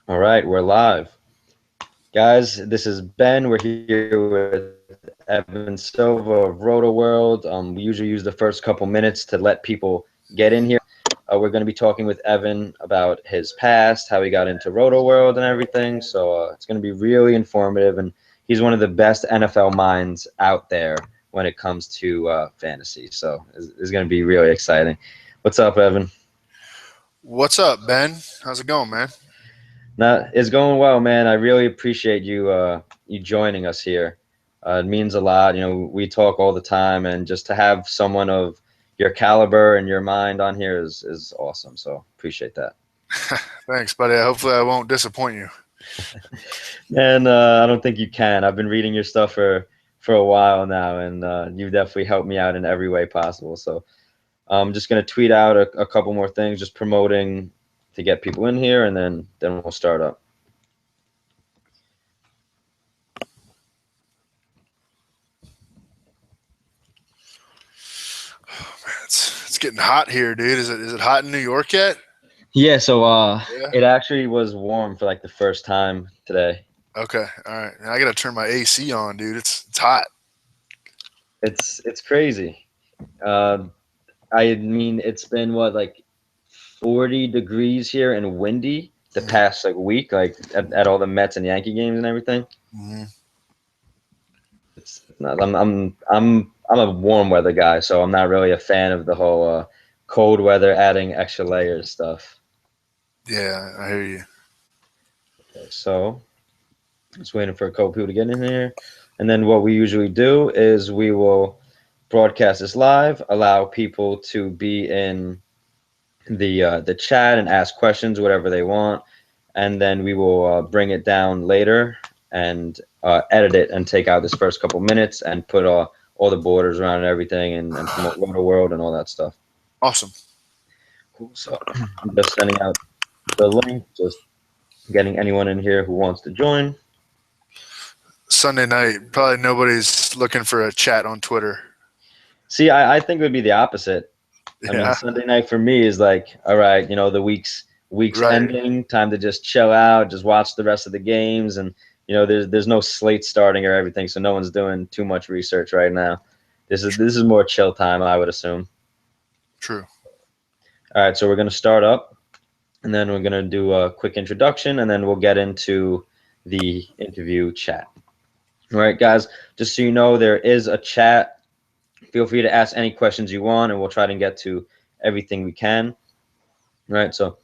All right, we're live. Guys, this is Ben. We're here with Evan Silva of RotoWorld. We usually use the first couple minutes to let people get in here. We're going to be talking with Evan about his past, how he got into RotoWorld and everything. So it's going to be really informative, and he's one of the best NFL minds out there when it comes to fantasy. So it's going to be really exciting. What's up, Evan? What's up, Ben? How's it going, man? It's going well, man. I really appreciate you joining us here. It means a lot. You know, we talk all the time, and just to have someone of your caliber and your mind on here is awesome. So appreciate that. Thanks, buddy. Hopefully, I won't disappoint you. And I don't think you can. I've been reading your stuff for a while now, and you've definitely helped me out in every way possible. So I'm just gonna tweet out a couple more things, just promoting to get people in here, and then we'll start up. Man, it's getting hot here, dude. Is it hot in New York yet? Yeah, so Yeah. it actually was warm for like the first time today. Okay. All right. I gotta turn my AC on, dude. It's hot. It's crazy. Uh, I mean, it's been what, like 40 degrees here and windy the past like week, like at all the Mets and Yankee games and everything. Mm-hmm. It's not, I'm a warm weather guy, so I'm not really a fan of the whole cold weather adding extra layers stuff. Yeah, I hear you. Okay, so just waiting for a couple people to get in here. And then what we usually do is we will broadcast this live, allow people to be in the chat and ask questions, whatever they want, and then we will bring it down later and edit it and take out this first couple minutes and put all the borders around and everything and promote Roto World and all that stuff. Awesome. Cool. So I'm just sending out the link, just getting anyone in here who wants to join. Sunday night. Probably nobody's looking for a chat on Twitter. See, I think it would be the opposite. I mean, Yeah. Sunday night for me is like, all right, the week's Right. ending, time to just chill out, just watch the rest of the games, and there's no slate starting or everything, so no one's doing too much research right now. This is more chill time, I would assume. True. All right, so we're gonna start up, and then we're gonna do a quick introduction, and then we'll get into the interview chat. All right, guys, just so you know, there is a chat. Feel free to ask any questions you want, and we'll try to get to everything we can. All right, so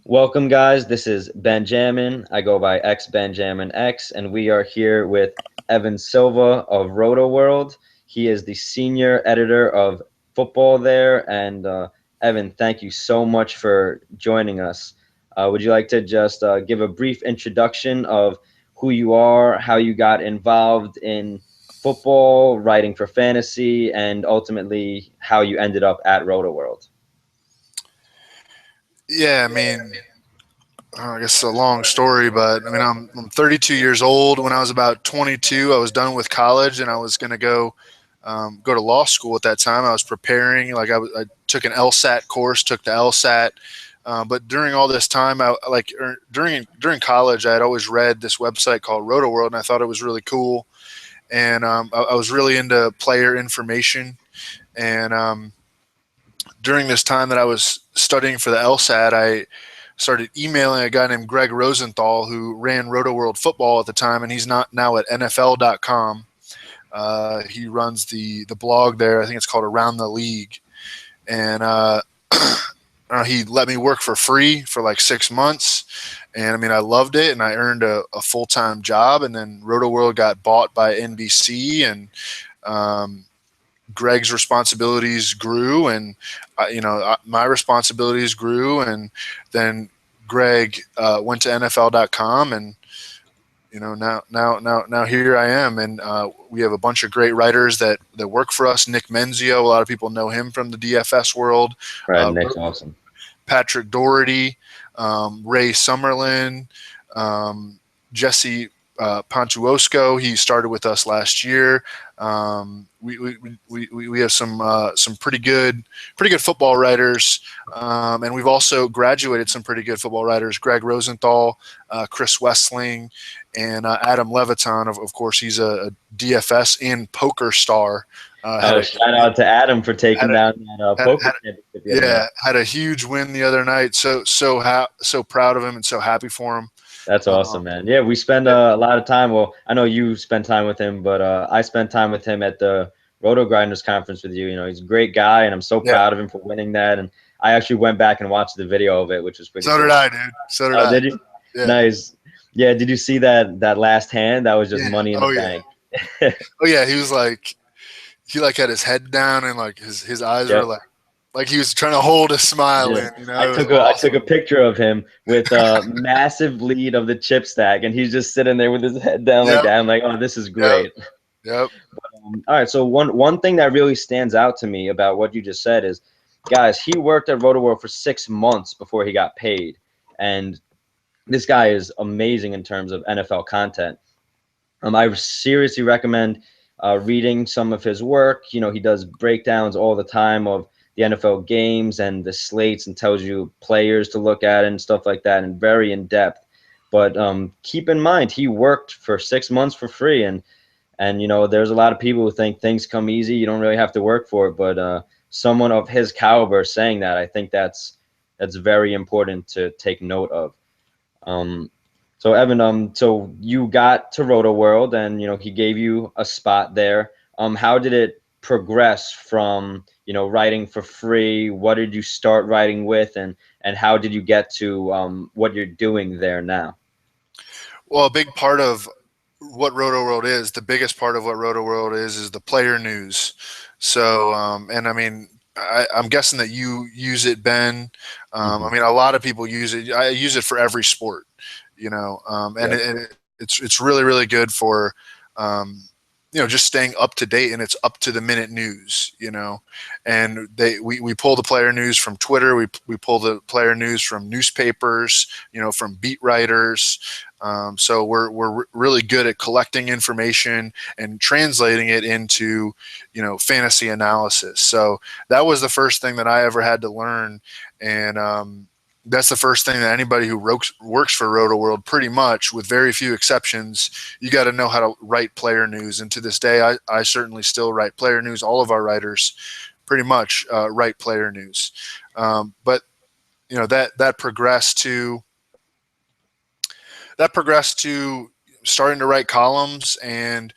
welcome, guys. This is Benjamin. I go by xBenJamminx, and we are here with Evan Silva of RotoWorld. He is the senior editor of football there. And Evan, thank you so much for joining us. Would you like to just give a brief introduction of who you are, how you got involved in football, writing for fantasy, and ultimately how you ended up at RotoWorld? Yeah. I guess it's a long story, but I'm 32 years old. When I was about 22, I was done with college and I was going to go to law school at that time. I was preparing, I took an LSAT course, took the LSAT. But during all this time, during college, I had always read this website called RotoWorld, and I thought it was really cool. And I was really into player information. And during this time that I was studying for the LSAT, I started emailing a guy named Greg Rosenthal who ran RotoWorld football at the time, and he's not now at NFL.com. He runs the blog there. I think it's called Around the League, and he let me work for free for like 6 months, and I loved it, and I earned a full-time job. And then RotoWorld got bought by NBC, and Greg's responsibilities grew, and my responsibilities grew, and then Greg went to NFL.com, and now here I am, and we have a bunch of great writers that work for us. Nick Menzio, a lot of people know him from the DFS world. Right, Uh, Nick's awesome. Patrick Doherty, Ray Summerlin, Jesse Pontuosco, he started with us last year. We have some pretty good football writers, and we've also graduated some pretty good football writers. Greg Rosenthal, Chris Westling, and Adam Leviton. Of course, he's a DFS and poker star. Shout out to Adam for taking down that poker championship the other night. Had a huge win the other night. So proud of him and so happy for him. That's awesome, man. Yeah, we spend a lot of time. Well, I know you spend time with him, but I spent time with him at the Roto Grinders conference with you. You know, he's a great guy, and I'm so proud of him for winning that. And I actually went back and watched the video of it, which was pretty cool. Did I, dude. So did I. Did you? Yeah. Nice. Yeah, did you see that last hand? That was just money in the bank. Oh, yeah, he was like – he had his head down and like his eyes were like he was trying to hold a smile in. You know, I took a picture of him with a massive lead of the chip stack, and he's just sitting there with his head down like that. I'm like, oh, this is great. Yep. All right. So one thing that really stands out to me about what you just said is, guys, he worked at RotoWorld for 6 months before he got paid, and this guy is amazing in terms of NFL content. I seriously recommend reading some of his work. You know, he does breakdowns all the time of the NFL games and the slates and tells you players to look at and stuff like that, and very in depth. But keep in mind, he worked for 6 months for free, and you know, there's a lot of people who think things come easy, you don't really have to work for it. But someone of his caliber saying that, I think that's very important to take note of. So Evan, so you got to RotoWorld, and you know, he gave you a spot there. How did it progress from, you know, writing for free? What did you start writing with, and how did you get to what you're doing there now? Well, a big part of what RotoWorld is, the biggest part of what RotoWorld is the player news. So, and I mean, I'm guessing that you use it, Ben. I mean, a lot of people use it. I use it for every sport. You know, it's really, really good for, you know, just staying up to date, and it's up to the minute news, you know, and we pull the player news from Twitter. We pull the player news from newspapers, you know, from beat writers. So we're really good at collecting information and translating it into, you know, fantasy analysis. So that was the first thing that I ever had to learn. And, that's the first thing that anybody who works for RotoWorld, pretty much with very few exceptions, you got to know how to write player news. And to this day, I certainly still write player news. All of our writers pretty much write player news. But, you know, that progressed to starting to write columns. And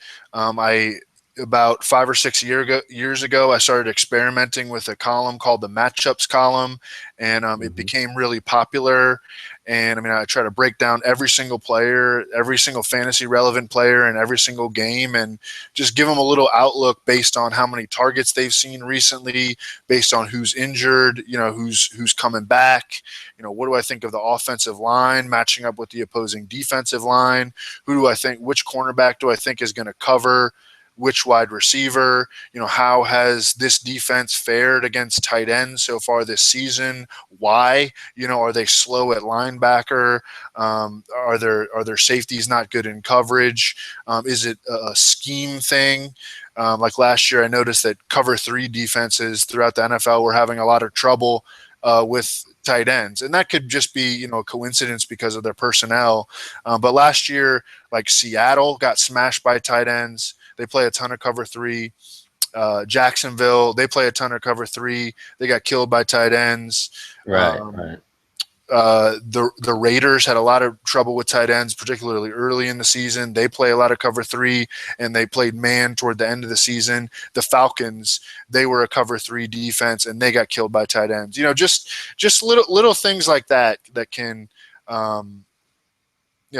about 5 or 6 years ago, I started experimenting with a column called the Matchups column, and it became really popular. And I mean, I try to break down every single player, every single fantasy relevant player in every single game, and just give them a little outlook based on how many targets they've seen recently, based on who's injured, you know, who's coming back. You know, what do I think of the offensive line matching up with the opposing defensive line? Which cornerback do I think is going to cover which wide receiver? You know, how has this defense fared against tight ends so far this season? Why? You know, are they slow at linebacker? Are their safeties not good in coverage? Is it a scheme thing? Like last year, I noticed that cover 3 defenses throughout the NFL were having a lot of trouble with tight ends, and that could just be, you know, a coincidence because of their personnel. But last year, like Seattle got smashed by tight ends. They play a ton of cover 3. Jacksonville, they play a ton of cover 3. They got killed by tight ends. Right. The Raiders had a lot of trouble with tight ends, particularly early in the season. They play a lot of cover 3, and they played man toward the end of the season. The Falcons, they were a cover 3 defense, and they got killed by tight ends. You know, just little things like that can, you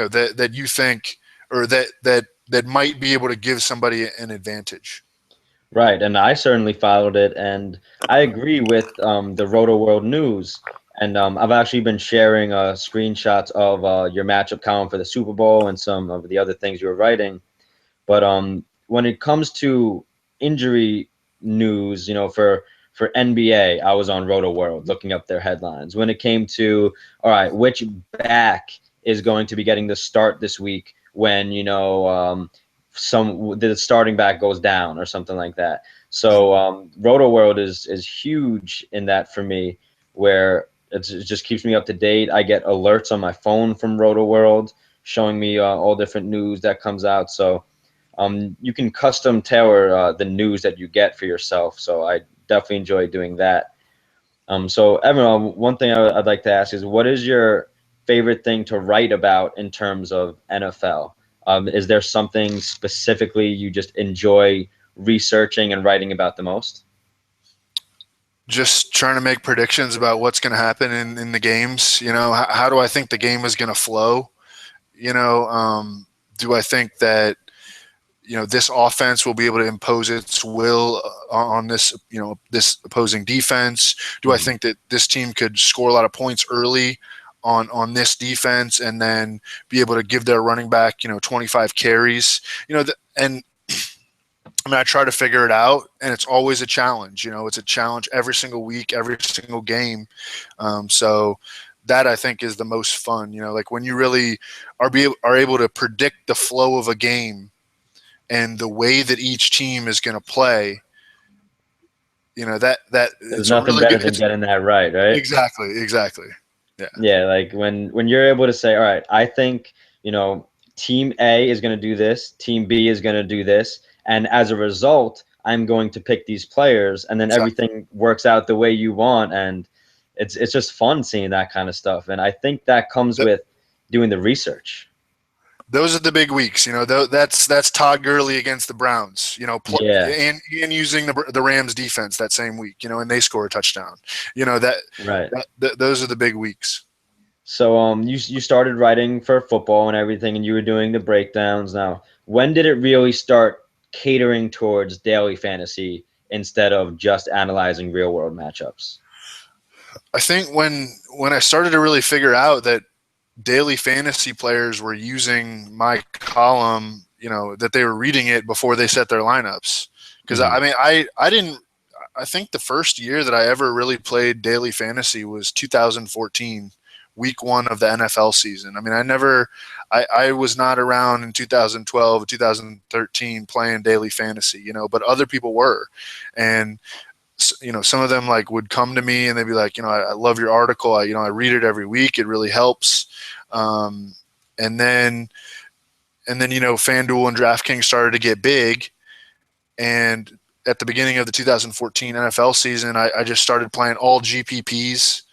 know, that you think, or that might be able to give somebody an advantage. Right, and I certainly followed it, and I agree with the RotoWorld news. And I've actually been sharing screenshots of your matchup column for the Super Bowl and some of the other things you were writing. But when it comes to injury news, you know, for NBA, I was on RotoWorld looking up their headlines. When it came to, all right, which back is going to be getting the start this week, when the starting back goes down or something like that. So RotoWorld is huge in that for me, where it just keeps me up to date. I get alerts on my phone from RotoWorld showing me all different news that comes out. So you can custom tailor the news that you get for yourself. So I definitely enjoy doing that. So Evan, one thing I'd like to ask is, what is your favorite thing to write about in terms of NFL? Is there something specifically you just enjoy researching and writing about the most? Just trying to make predictions about what's going to happen in the games. How do I think the game is going to flow? Do I think that this offense will be able to impose its will on this opposing defense? Do I think that this team could score a lot of points early on this defense and then be able to give their running back 25 carries? And I mean, I try to figure it out, and it's always a challenge. It's a challenge every single week, every single game. So that, I think, is the most fun. Like when you really are able to predict the flow of a game and the way that each team is going to play. That There's it's a nothing really better good. than getting that right? Exactly. Yeah. Yeah, like when you're able to say, all right, I think, team A is going to do this, team B is going to do this, and as a result, I'm going to pick these players, and then everything works out the way you want, and it's just fun seeing that kind of stuff. And I think that comes with doing the research. Those are the big weeks, that's Todd Gurley against the Browns, and using the Rams defense that same week, and they score a touchdown, those are the big weeks. So you started writing for football and everything, and you were doing the breakdowns. Now, when did it really start catering towards daily fantasy instead of just analyzing real world matchups? I think when I started to really figure out that daily fantasy players were using my column, that they were reading it before they set their lineups. Because I mean, I think the first year that I ever really played daily fantasy was 2014, week 1 of the NFL season. I mean, I was not around in 2012, 2013 playing daily fantasy, but other people were. And some of them would come to me and they'd be like, I love your article. I read it every week. It really helps. And then FanDuel and DraftKings started to get big. And at the beginning of the 2014 NFL season, I just started playing all GPPs.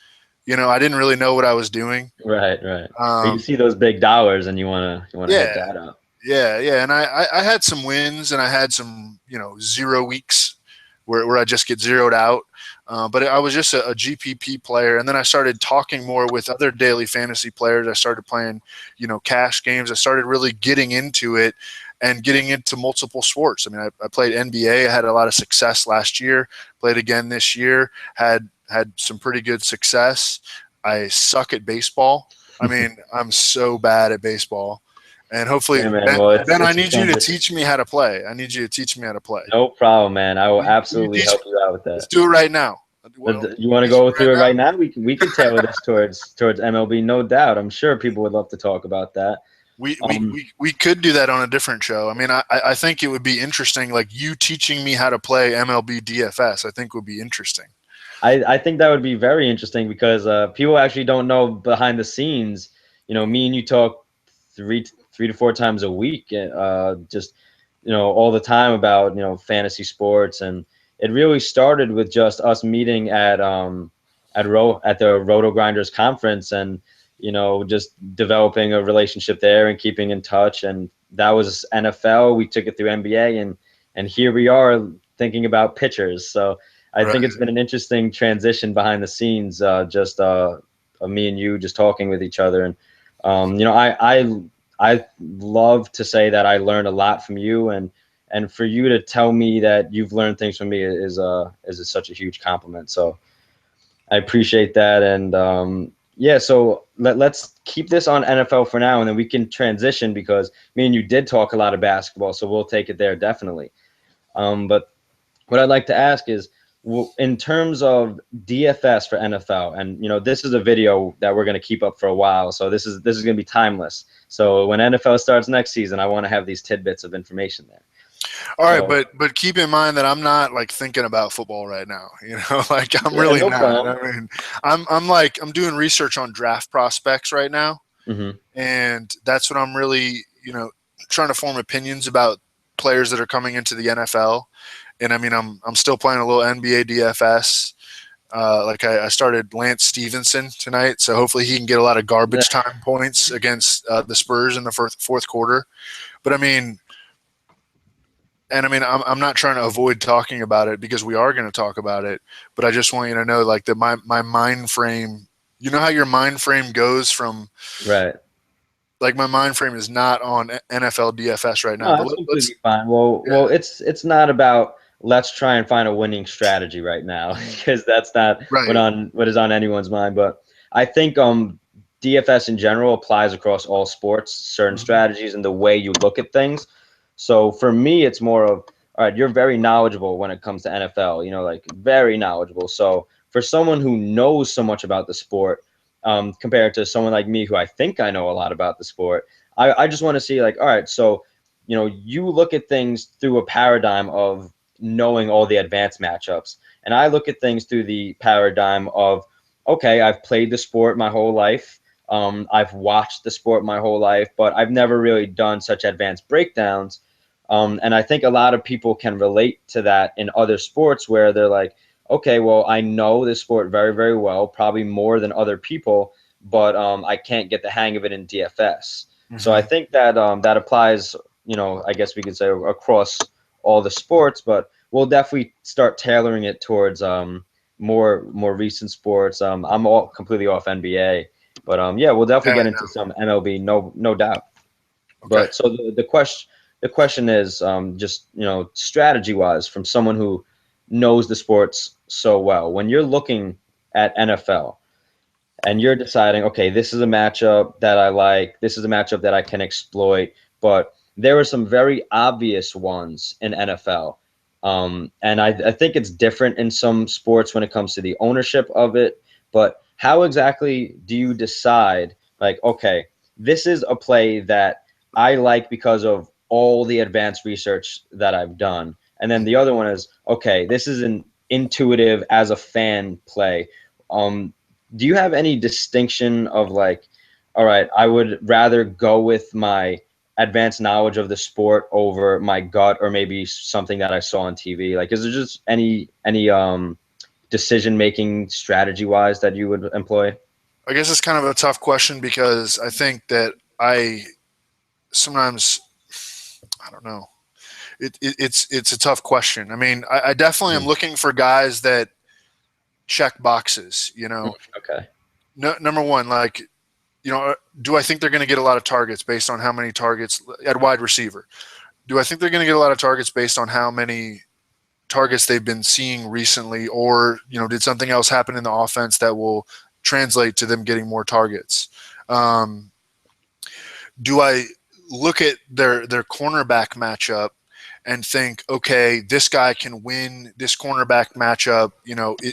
I didn't really know what I was doing. Right. But you see those big dollars and you want to hit that up. Yeah. And I had some wins and I had some, 0 weeks where I just get zeroed out. But I was just a GPP player. And then I started talking more with other daily fantasy players. I started playing, cash games. I started really getting into it and getting into multiple sports. I mean, I played NBA. I had a lot of success last year, played again this year, had some pretty good success. I suck at baseball. I mean, I'm so bad at baseball. And hopefully, Ben, I need you to teach me how to play. No problem, man. I will absolutely help you out with that. Let's do it right now. You want to go through it right now? We could tailor this towards MLB, no doubt. I'm sure people would love to talk about that. We could do that on a different show. I mean, I think it would be interesting, like you teaching me how to play MLB DFS. I think would be interesting. I think that would be very interesting because people actually don't know behind the scenes. Me and you talk three to four times a week, just all the time about fantasy sports, and it really started with just us meeting at the Roto Grinders conference, and just developing a relationship there and keeping in touch. And that was NFL. We took it through NBA, and here we are thinking about pitchers. So I think it's been an interesting transition behind the scenes, just me and you just talking with each other. And I love to say that I learned a lot from you, and for you to tell me that you've learned things from me is such a huge compliment. So I appreciate that. And so let's keep this on NFL for now, and then we can transition because me and you did talk a lot of basketball, so we'll take it there definitely. But what I'd like to ask is, in terms of DFS for NFL, and this is a video that we're going to keep up for a while, so this is going to be timeless. So when NFL starts next season, I want to have these tidbits of information there. All right, but keep in mind that I'm not like thinking about football right now. Like I'm really no not. problem. I mean, I'm doing research on draft prospects right now, and that's what I'm really trying to form opinions about players that are coming into the NFL. And I mean, I'm still playing a little NBA DFS. Like I started Lance Stevenson tonight, so hopefully he can get a lot of garbage time points against the Spurs in the fourth quarter. But I mean. And I mean, I'm not trying to avoid talking about it because we are going to talk about it, but I just want you to know, like, that my mind frame, how your mind frame goes from, right. Like, my mind frame is not on NFL DFS right now. No, that's completely fine. Well, it's not about let's try and find a winning strategy right now because that's not what is on anyone's mind. But I think DFS in general applies across all sports, certain strategies and the way you look at things. So for me, it's more of, all right, you're very knowledgeable when it comes to NFL, like very knowledgeable. So for someone who knows so much about the sport, compared to someone like me who I think I know a lot about the sport, I just want to see, like, all right, so, you look at things through a paradigm of knowing all the advanced matchups. And I look at things through the paradigm of, okay, I've played the sport my whole life. I've watched the sport my whole life, but I've never really done such advanced breakdowns. And I think a lot of people can relate to that in other sports where they're like, okay, well, I know this sport very, very well, probably more than other people, but I can't get the hang of it in DFS. So I think that that applies, I guess we could say across all the sports, but we'll definitely start tailoring it towards more recent sports. I'm all completely off NBA. But yeah, we'll definitely get into some MLB, no doubt. Okay. But so the question is just strategy wise, from someone who knows the sports so well, when you're looking at NFL and you're deciding, okay, this is a matchup that I like, this is a matchup that I can exploit, but there are some very obvious ones in NFL. And I think it's different in some sports when it comes to the ownership of it, but how exactly do you decide, like, okay, this is a play that I like because of all the advanced research that I've done. And then the other one is, okay, this is an intuitive as a fan play. Do you have any distinction of, like, all right, I would rather go with my advanced knowledge of the sport over my gut or maybe something that I saw on TV? Like, is there just any decision-making strategy-wise that you would employ? I guess it's kind of a tough question because I think that sometimes, I don't know. It's a tough question. I mean, I definitely am looking for guys that check boxes, Okay. Number one, like, do I think they're going to get a lot of targets based on how many targets at wide receiver? Do I think they're going to get a lot of targets based on how many targets they've been seeing recently, or did something else happen in the offense that will translate to them getting more targets? Do I look at their cornerback matchup and think, okay, this guy can win this cornerback matchup?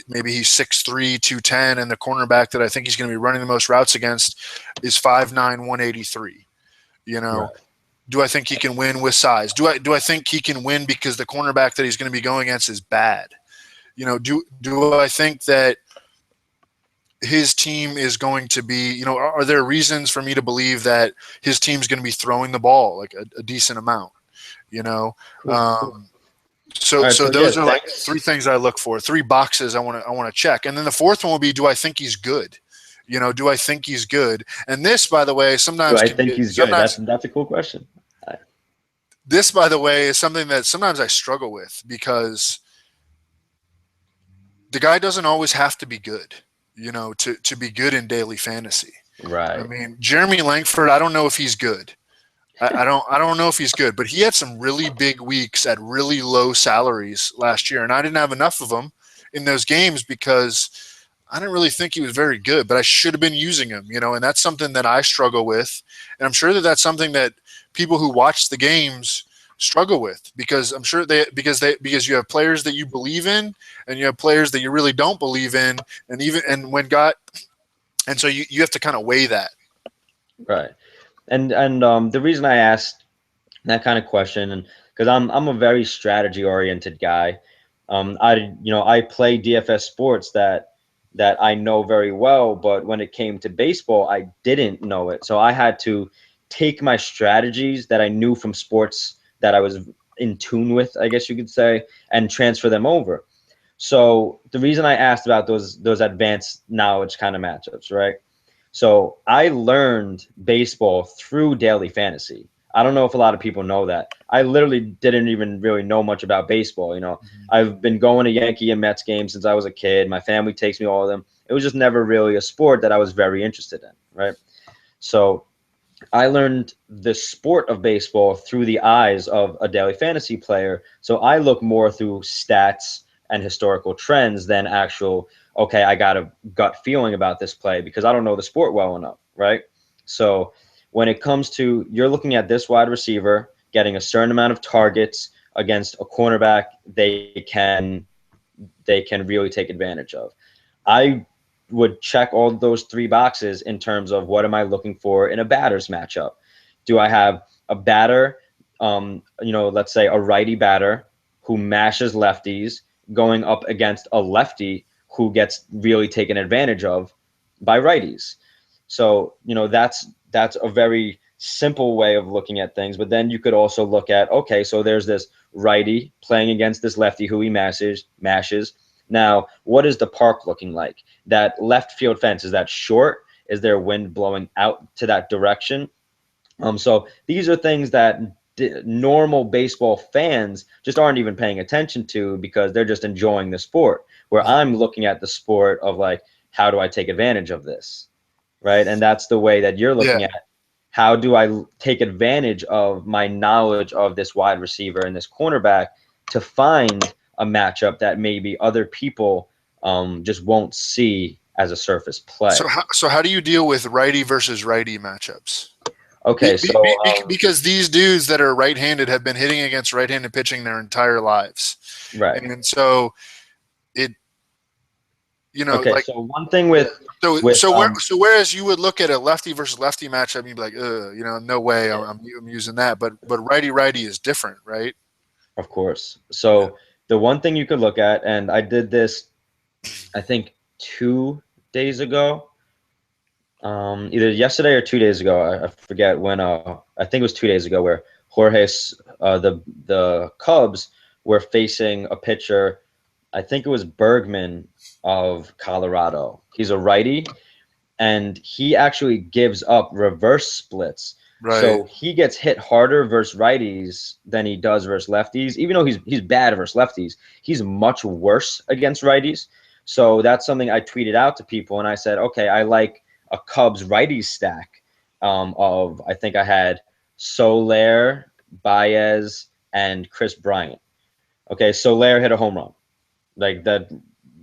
Maybe he's 6'3", 210, and the cornerback that I think he's going to be running the most routes against is 5'9", 183. Right. Do I think he can win with size? Do I think he can win because the cornerback that he's going to be going against is bad? Do I think that his team is going to be, are there reasons for me to believe that his team's going to be throwing the ball like a decent amount? So those are like three things I look for, three boxes I want to check. And then the fourth one will be, do I think he's good? Do I think he's good? And this, by the way, sometimes I think he's good. That's a cool question. This, by the way, is something that sometimes I struggle with because the guy doesn't always have to be good, to be good in daily fantasy. Right. I mean, Jeremy Langford, I don't know if he's good. I don't know if he's good, but he had some really big weeks at really low salaries last year, and I didn't have enough of them in those games because I didn't really think he was very good, but I should have been using him, and that's something that I struggle with, and I'm sure that that's something that people who watch the games struggle with, because I'm sure because you have players that you believe in and you have players that you really don't believe in, and so you have to kind of weigh that. Right. And the reason I asked that kind of question, and because I'm a very strategy oriented guy. I play DFS sports that I know very well, but when it came to baseball, I didn't know it. So I had to take my strategies that I knew from sports that I was in tune with, I guess you could say, and transfer them over. So the reason I asked about those advanced knowledge kind of matchups, right? So I learned baseball through daily fantasy. I don't know if a lot of people know that. I literally didn't even really know much about baseball. I've been going to Yankee and Mets games since I was a kid. My family takes me all of them. It was just never really a sport that I was very interested in, right? So I learned the sport of baseball through the eyes of a daily fantasy player. So I look more through stats and historical trends than actual, okay, I got a gut feeling about this play because I don't know the sport well enough, right? So when it comes to, you're looking at this wide receiver getting a certain amount of targets against a cornerback they can really take advantage of. I would check all those three boxes in terms of what am I looking for in a batter's matchup. Do I have a batter, let's say a righty batter who mashes lefties going up against a lefty who gets really taken advantage of by righties? So, that's a very simple way of looking at things. But then you could also look at, okay, so there's this righty playing against this lefty who he mashes. Now, what is the park looking like? That left field fence, is that short? Is there wind blowing out to that direction? So these are things that normal baseball fans just aren't even paying attention to because they're just enjoying the sport. Where I'm looking at the sport of like, how do I take advantage of this? Right. And that's the way that you're looking Yeah. at, how do I take advantage of my knowledge of this wide receiver and this cornerback to find a matchup that maybe other people just won't see as a surface play. So how do you deal with righty versus righty matchups? Okay, so Because these dudes that are right-handed have been hitting against right-handed pitching their entire lives, right. and so it, Okay, like, so one thing with whereas you would look at a lefty versus lefty matchup and you'd be like, no way, yeah, I'm using that, but righty is different, right? of course. So the one thing you could look at, and I did this, I think 2 days ago, either yesterday or 2 days ago. I forget when. I think it was 2 days ago, where the Cubs were facing a pitcher. I think it was Bergman of Colorado. He's a righty, and he actually gives up reverse splits. Right. So he gets hit harder versus righties than he does versus lefties. Even though he's bad versus lefties, he's much worse against righties. So that's something I tweeted out to people, and I said, okay, I like a Cubs righties stack of, I think I had Soler, Baez, and Chris Bryant. Okay, Soler hit a home run like that,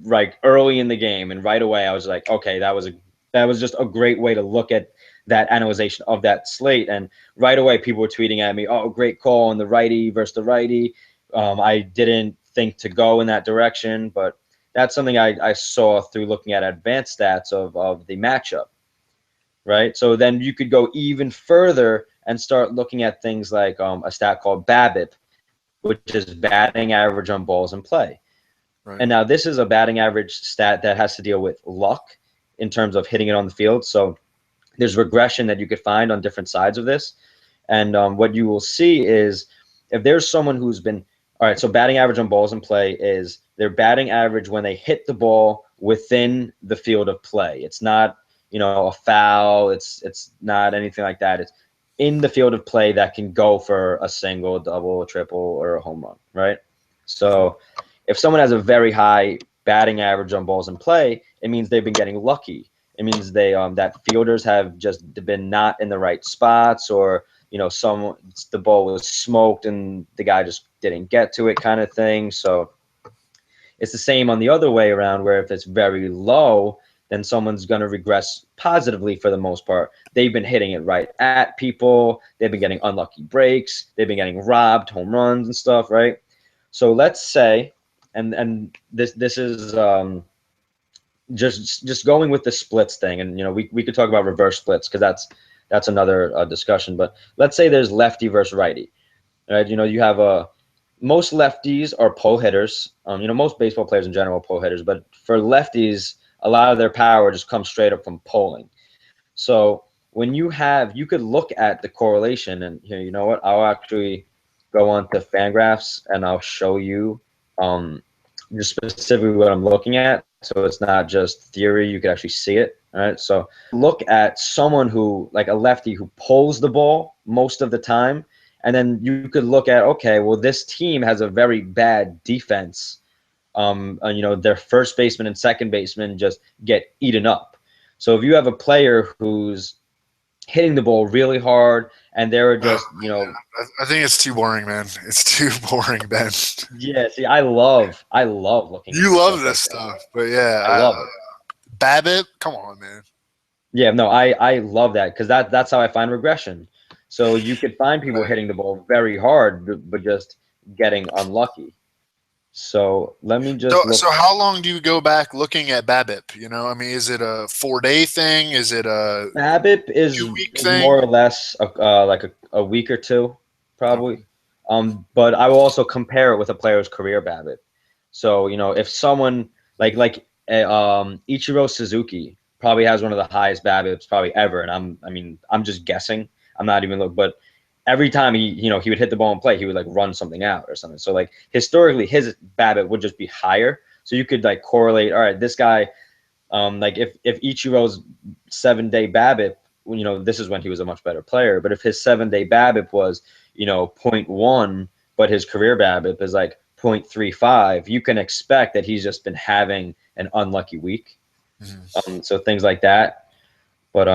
like early in the game, and right away I was like, okay, that was just a great way to look at that analyzation of that slate. And right away people were tweeting at me, oh, great call on the righty versus the righty. I didn't think to go in that direction, but that's something I saw through looking at advanced stats of the matchup, right? So then you could go even further and start looking at things like a stat called BABIP, which is batting average on balls in play. Right. And now this is a batting average stat that has to deal with luck in terms of hitting it on the field. So there's regression that you could find on different sides of this. And what you will see is if there's someone who's been, all right, so batting average on balls in play is their batting average when they hit the ball within the field of play. It's not, a foul. It's not anything like that. It's in the field of play that can go for a single, double, triple, or a home run, right? So if someone has a very high batting average on balls in play, it means they've been getting lucky. It means that fielders have just been not in the right spots, or the ball was smoked and the guy just didn't get to it, kind of thing. So it's the same on the other way around, where if it's very low, then someone's going to regress positively for the most part. They've been hitting it right at people. They've been getting unlucky breaks. They've been getting robbed, home runs and stuff, right? So let's say, and this is just going with the splits thing, and we could talk about reverse splits because that's another discussion. But let's say there's lefty versus righty, right? You have most lefties are pull hitters. Most baseball players in general are pull hitters, but for lefties, a lot of their power just comes straight up from pulling. So when you could look at the correlation, and here, you know what? I'll actually go on to Fangraphs and I'll show you just specifically what I'm looking at. So it's not just theory, you could actually see it. All right. So look at someone who, like a lefty who pulls the ball most of the time. And then you could look at, okay, well, this team has a very bad defense. Their first baseman and second baseman just get eaten up. So if you have a player who's hitting the ball really hard and they're just, I think it's too boring, man. It's too boring, Ben. Yeah, see, I love looking at You love this like stuff, but yeah, I love it. BABIP, come on, man. Yeah, no, I love that because that's how I find regression. So you could find people hitting the ball very hard, but just getting unlucky. So let me just look. So how long do you go back looking at BABIP? I mean, is it a 4-day thing? Is it a BABIP is 2-week thing? more or less like a week or two, probably. But I will also compare it with a player's career BABIP. So if someone like Ichiro Suzuki probably has one of the highest BABIPs probably ever, and I'm just guessing. I'm not even looking, but every time he would hit the ball and play, he would like run something out or something. So like historically, his BABIP would just be higher. So you could like correlate. All right, this guy, like if Ichiro's 7-day BABIP, this is when he was a much better player. But if his 7-day BABIP was 0.1, but his career BABIP is like 0.35, you can expect that he's just been having an unlucky week. Mm-hmm. So things like that. But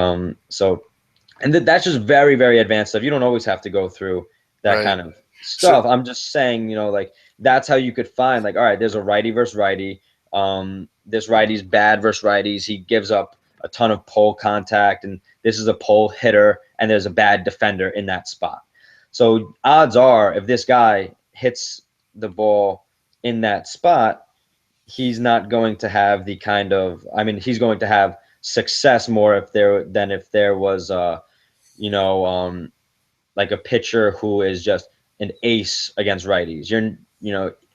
and that's just very, very advanced stuff. You don't always have to go through that kind of stuff. I'm just saying, like that's how you could find like, all right, there's a righty versus righty. This righty's bad versus righties. He gives up a ton of pull contact, and this is a pull hitter, and there's a bad defender in that spot. So odds are, if this guy hits the ball in that spot, he's not going to have the kind of, he's going to have success more if there was like a pitcher who is just an ace against righties.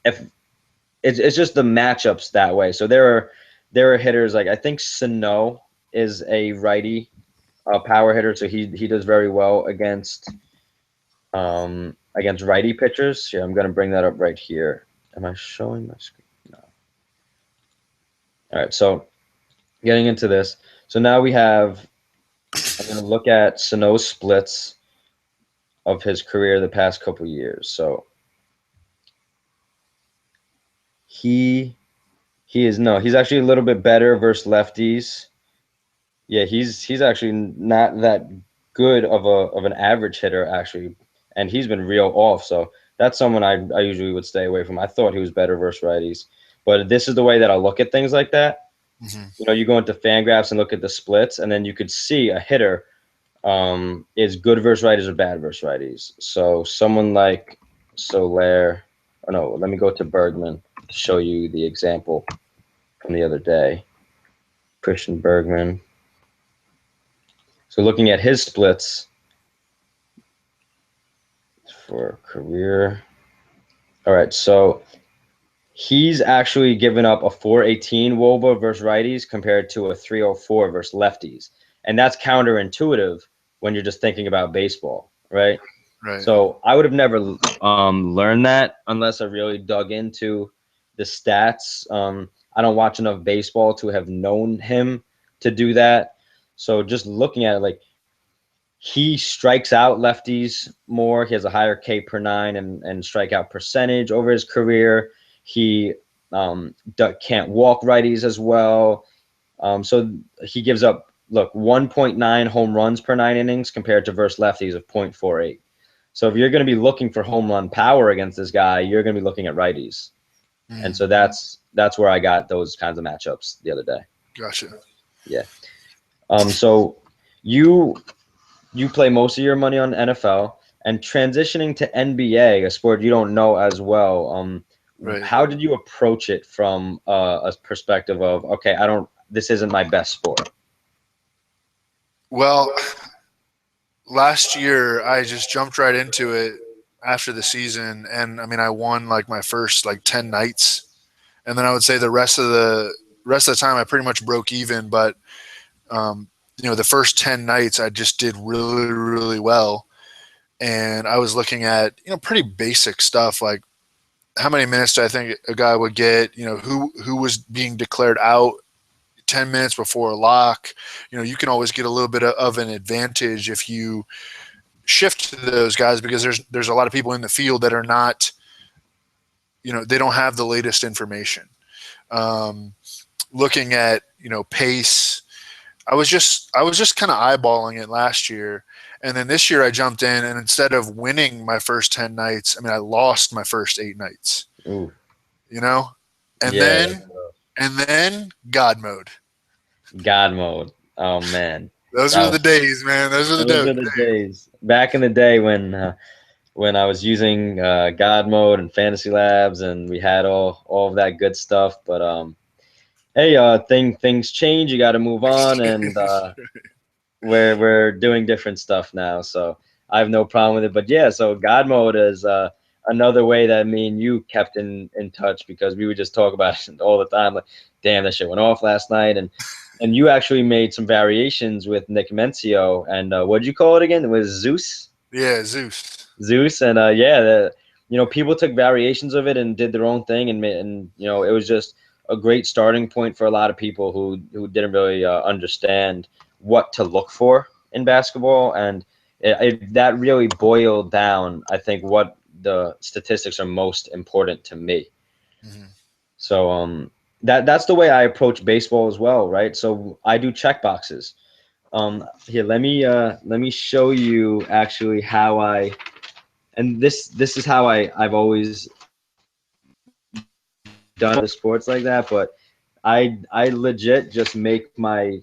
If it's just the matchups that way. So there are hitters like I think Sano is a righty power hitter, so he does very well against righty pitchers. Here, I'm gonna bring that up right here. Am I showing my screen? No. All right, so getting into this. So now we have, I'm going to look at Sano's splits of his career the past couple years. So he's actually a little bit better versus lefties. Yeah, he's actually not that good of an average hitter actually, and he's been real off. So that's someone I usually would stay away from. I thought he was better versus righties, but this is the way that I look at things like that. Mm-hmm. You go into Fangraphs and look at the splits, and then you could see a hitter is good versus righties or bad versus righties. So someone like Soler, let me go to Bergman to show you the example from the other day. Christian Bergman. So looking at his splits for career. All right, so he's actually given up a 418 WOBA versus righties compared to a 304 versus lefties. And that's counterintuitive when you're just thinking about baseball, right? Right. So I would have never learned that unless I really dug into the stats. I don't watch enough baseball to have known him to do that. So just looking at it, like he strikes out lefties more. He has a higher K per 9 and strikeout percentage over his career. He can't walk righties as well. So he gives up, 1.9 home runs per 9 innings compared to versus lefties of 0.48. So if you're going to be looking for home run power against this guy, you're going to be looking at righties. And so that's where I got those kinds of matchups the other day. Gotcha. Yeah. So you play most of your money on NFL and transitioning to NBA, a sport you don't know as well. Right. How did you approach it from a perspective of, okay, this isn't my best sport? Well, last year I just jumped right into it after the season, and I mean I won like my first like 10 nights, and then I would say the rest of the time I pretty much broke even. But the first 10 nights I just did really really well, and I was looking at pretty basic stuff like how many minutes do I think a guy would get, who was being declared out 10 minutes before a lock. You can always get a little bit of an advantage if you shift to those guys, because there's a lot of people in the field that are not, they don't have the latest information. Looking at pace, I was just kind of eyeballing it last year, and then this year I jumped in, and instead of winning my first 10 nights, I mean I lost my first 8 nights. Ooh. You know, and Yeah. then God mode. God mode. Oh man. Those That were the was, days, man. Those were the those days. are the days. Back in the day when I was using God mode and Fantasy Labs, and we had all of that good stuff. But hey, things change. You got to move on, and we're doing different stuff now. So I have no problem with it. But yeah, so God mode is another way that me and you kept in touch, because we would just talk about it all the time. Like, damn, that shit went off last night, and you actually made some variations with Nick Mencio, and what'd you call it again? It was Zeus. Yeah, Zeus. Zeus, and yeah, people took variations of it and did their own thing, and it was just a great starting point for a lot of people who didn't really understand what to look for in basketball, and that really boiled down, I think, what the statistics are most important to me. Mm-hmm. So that's the way I approach baseball as well, right? So I do check boxes. Here, let me show you actually how I, and this is how I've always done the sports like that, but I legit just make my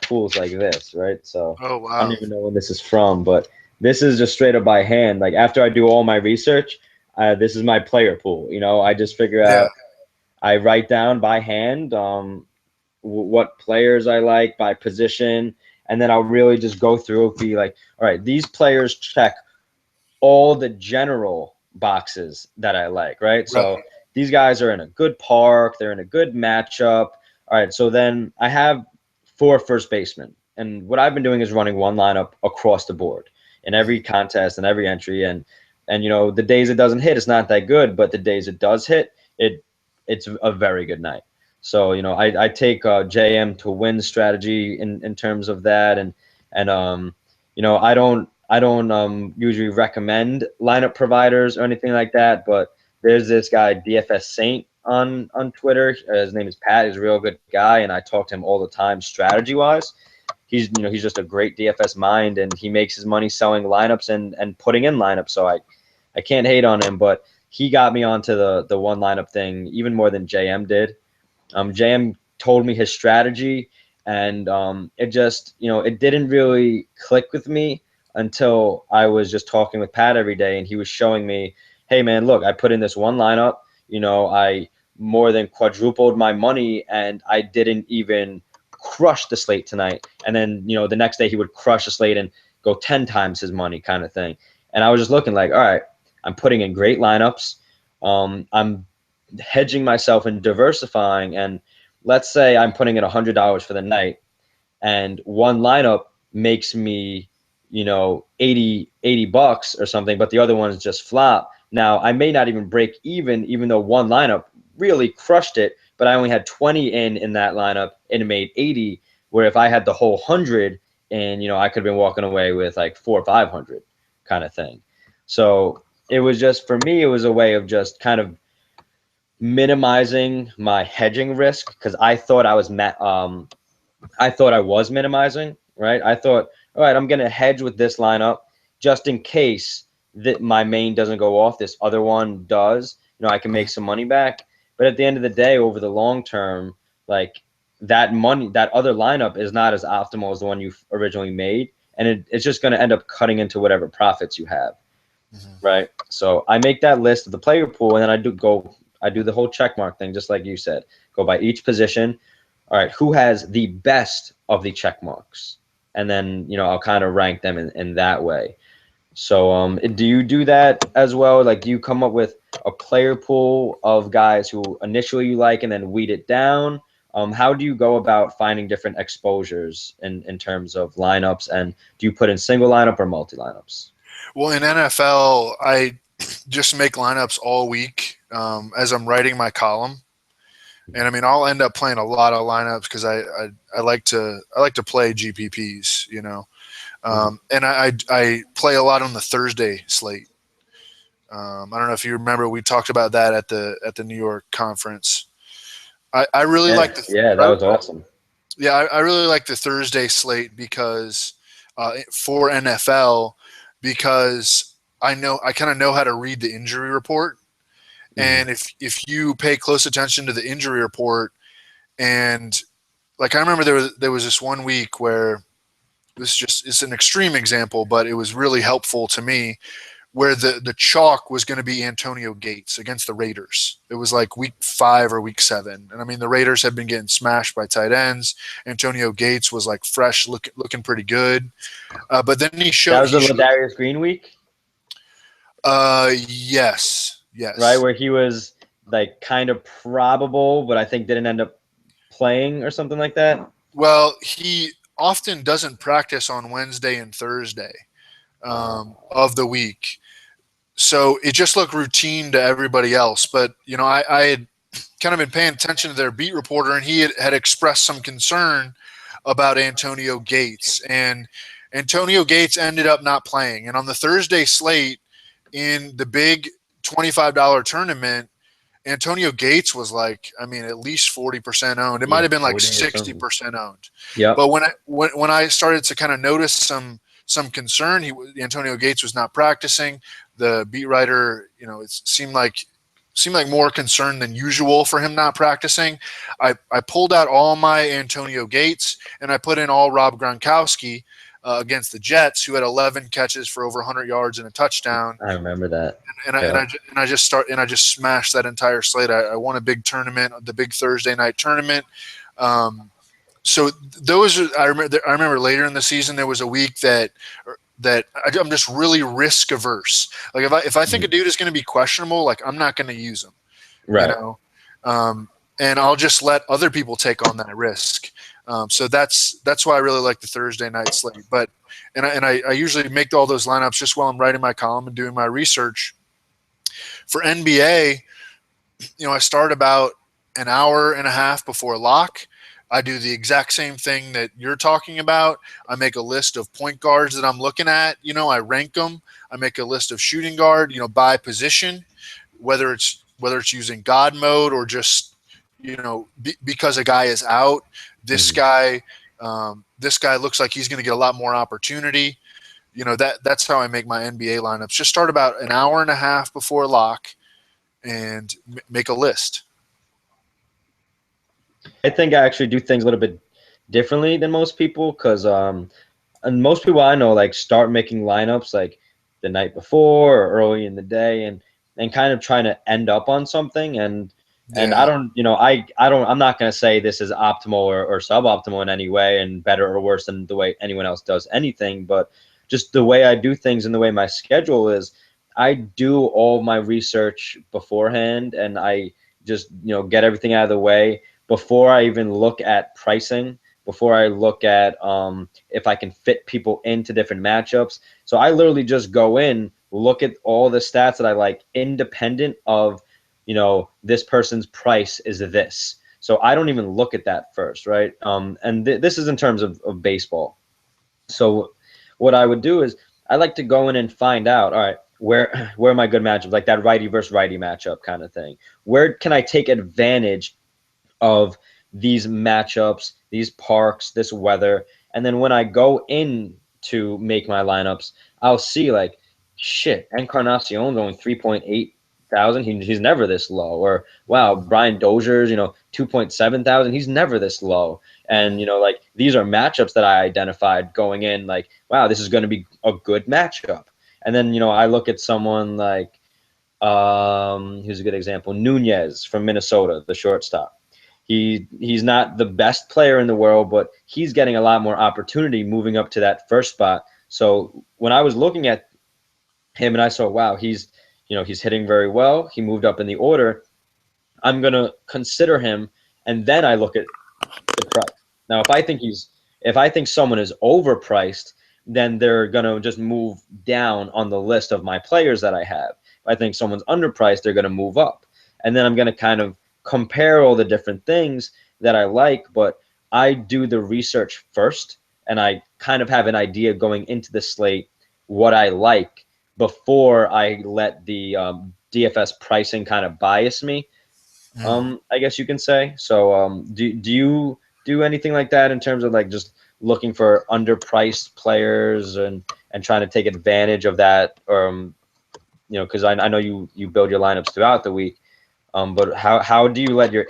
pools like this, right? So Oh I don't wow. even know where this is from, but this is just straight up by hand. Like after I do all my research, this is my player pool. I just figure Yeah. out, I write down by hand what players I like by position, and then I'll really just go through, be like, all right, these players check all the general boxes that I like, right? Right. So these guys are in a good park, they're in a good matchup. All right, so then I have 4 first basemen. And what I've been doing is running one lineup across the board in every contest and every entry. And the days it doesn't hit, it's not that good, but the days it does hit, it's a very good night. So, I take JM to win strategy in terms of that. And I don't usually recommend lineup providers or anything like that, but there's this guy DFS Saint on Twitter. His name is Pat. He's a real good guy, and I talk to him all the time strategy wise. He's just a great DFS mind, and he makes his money selling lineups and putting in lineups. So I can't hate on him, but he got me onto the one lineup thing even more than JM did. JM told me his strategy, and it just it didn't really click with me until I was just talking with Pat every day, and he was showing me, hey man, look, I put in this one lineup, I more than quadrupled my money, and I didn't even crush the slate tonight. And then the next day he would crush the slate and go 10 times his money, kind of thing. And I was just looking like, all right, I'm putting in great lineups. I'm hedging myself and diversifying, and let's say I'm putting in $100 for the night, and one lineup makes me 80 bucks or something, but the other ones just flop. Now I may not even break even though one lineup really crushed it, but I only had 20 in that lineup and it made 80, where if I had the whole 100, and I could have been walking away with like 400 or 500 kind of thing. So it was just, for me, it was a way of just kind of minimizing my hedging risk, because I thought I was minimizing, right? I thought, all right, I'm going to hedge with this lineup just in case that my main doesn't go off, this other one does. I can make some money back. But at the end of the day, over the long term, like, that money, that other lineup is not as optimal as the one you originally made, and it's just going to end up cutting into whatever profits you have, right? So I make that list of the player pool, and then I do the whole check mark thing, just like you said. Go by each position. All right, who has the best of the check marks? And then, I'll kind of rank them in that way. So do you do that as well? Like, do you come up with a player pool of guys who initially you like and then weed it down? How do you go about finding different exposures in terms of lineups? And do you put in single lineup or multi lineups? Well, in NFL, I just make lineups all week as I'm writing my column. And I mean, I'll end up playing a lot of lineups because I like to play GPPs, and I play a lot on the Thursday slate. I don't know if you remember, we talked about that at the New York conference. I really like that was awesome. Yeah, I really like the Thursday slate because for NFL, because I kind of know how to read the injury report. And if you pay close attention to the injury report, and like I remember there was this one week where it's an extreme example, but it was really helpful to me, where the chalk was going to be Antonio Gates against the Raiders. It was like week 5 or week 7, and I mean the Raiders had been getting smashed by tight ends. Antonio Gates was like fresh, looking pretty good, but then he showed that was the Ladarius Green week. Yes. Right, where he was like kind of probable, but I think didn't end up playing or something like that. Well, he often doesn't practice on Wednesday and Thursday of the week, so it just looked routine to everybody else. But I had kind of been paying attention to their beat reporter, and he had expressed some concern about Antonio Gates, and Antonio Gates ended up not playing. And on the Thursday slate in the big $25 tournament, Antonio Gates was like, I mean, at least 40% owned. It might have been like 60% owned. Yeah. But when I started to kind of notice some concern, Antonio Gates was not practicing. The beat writer, it seemed like more concern than usual for him not practicing. I pulled out all my Antonio Gates and I put in all Rob Gronkowski against the Jets, who had 11 catches for over 100 yards and a touchdown. I remember that. And I just smashed that entire slate. I won a big tournament, the big Thursday night tournament. So those I remember later in the season there was a week that I'm just really risk averse. Like if I think a dude is going to be questionable, like I'm not going to use him. Right. And I'll just let other people take on that risk. So that's why I really like the Thursday night slate. But I usually make all those lineups just while I'm writing my column and doing my research. For NBA, I start about an hour and a half before lock. I do the exact same thing that you're talking about. I make a list of point guards that I'm looking at. I rank them. I make a list of shooting guard, by position, whether it's using God mode or just, because a guy is out. This guy looks like he's going to get a lot more opportunity. That's how I make my NBA lineups. Just start about an hour and a half before lock and make a list. I think I actually do things a little bit differently than most people because and most people I know like start making lineups like the night before or early in the day and kind of trying to end up on something and I don't I'm not going to say this is optimal or suboptimal in any way and better or worse than the way anyone else does anything, but just the way I do things and the way my schedule is, I do all my research beforehand and I just get everything out of the way before I even look at pricing, before I look at if I can fit people into different matchups. So I literally just go in, look at all the stats that I like independent of, this person's price is this. So I don't even look at that first, right? And this is in terms of baseball. So what I would do is I like to go in and find out, all right, where are my good matchups, like that righty versus righty matchup kind of thing. Where can I take advantage of these matchups, these parks, this weather? And then when I go in to make my lineups, I'll see like, shit, Encarnacion's only 3.8 thousand. He's never this low. Or wow, Brian Dozier's 2.7 thousand. He's never this low. And like these are matchups that I identified going in. Like wow, this is going to be a good matchup. And then I look at someone like here's a good example, Nunez from Minnesota, the shortstop. He's not the best player in the world, but he's getting a lot more opportunity moving up to that first spot. So when I was looking at him and I saw, wow, he's hitting very well. He moved up in the order. I'm gonna consider him, and then I look at the price. Now, if I think someone is overpriced, then they're gonna just move down on the list of my players that I have. If I think someone's underpriced, they're gonna move up, and then I'm gonna kind of compare all the different things that I like. But I do the research first, and I kind of have an idea going into the slate what I like before I let the DFS pricing kind of bias me. I guess you can say. So do you do anything like that in terms of like just looking for underpriced players and trying to take advantage of that? Because I know you build your lineups throughout the week. But how do you let your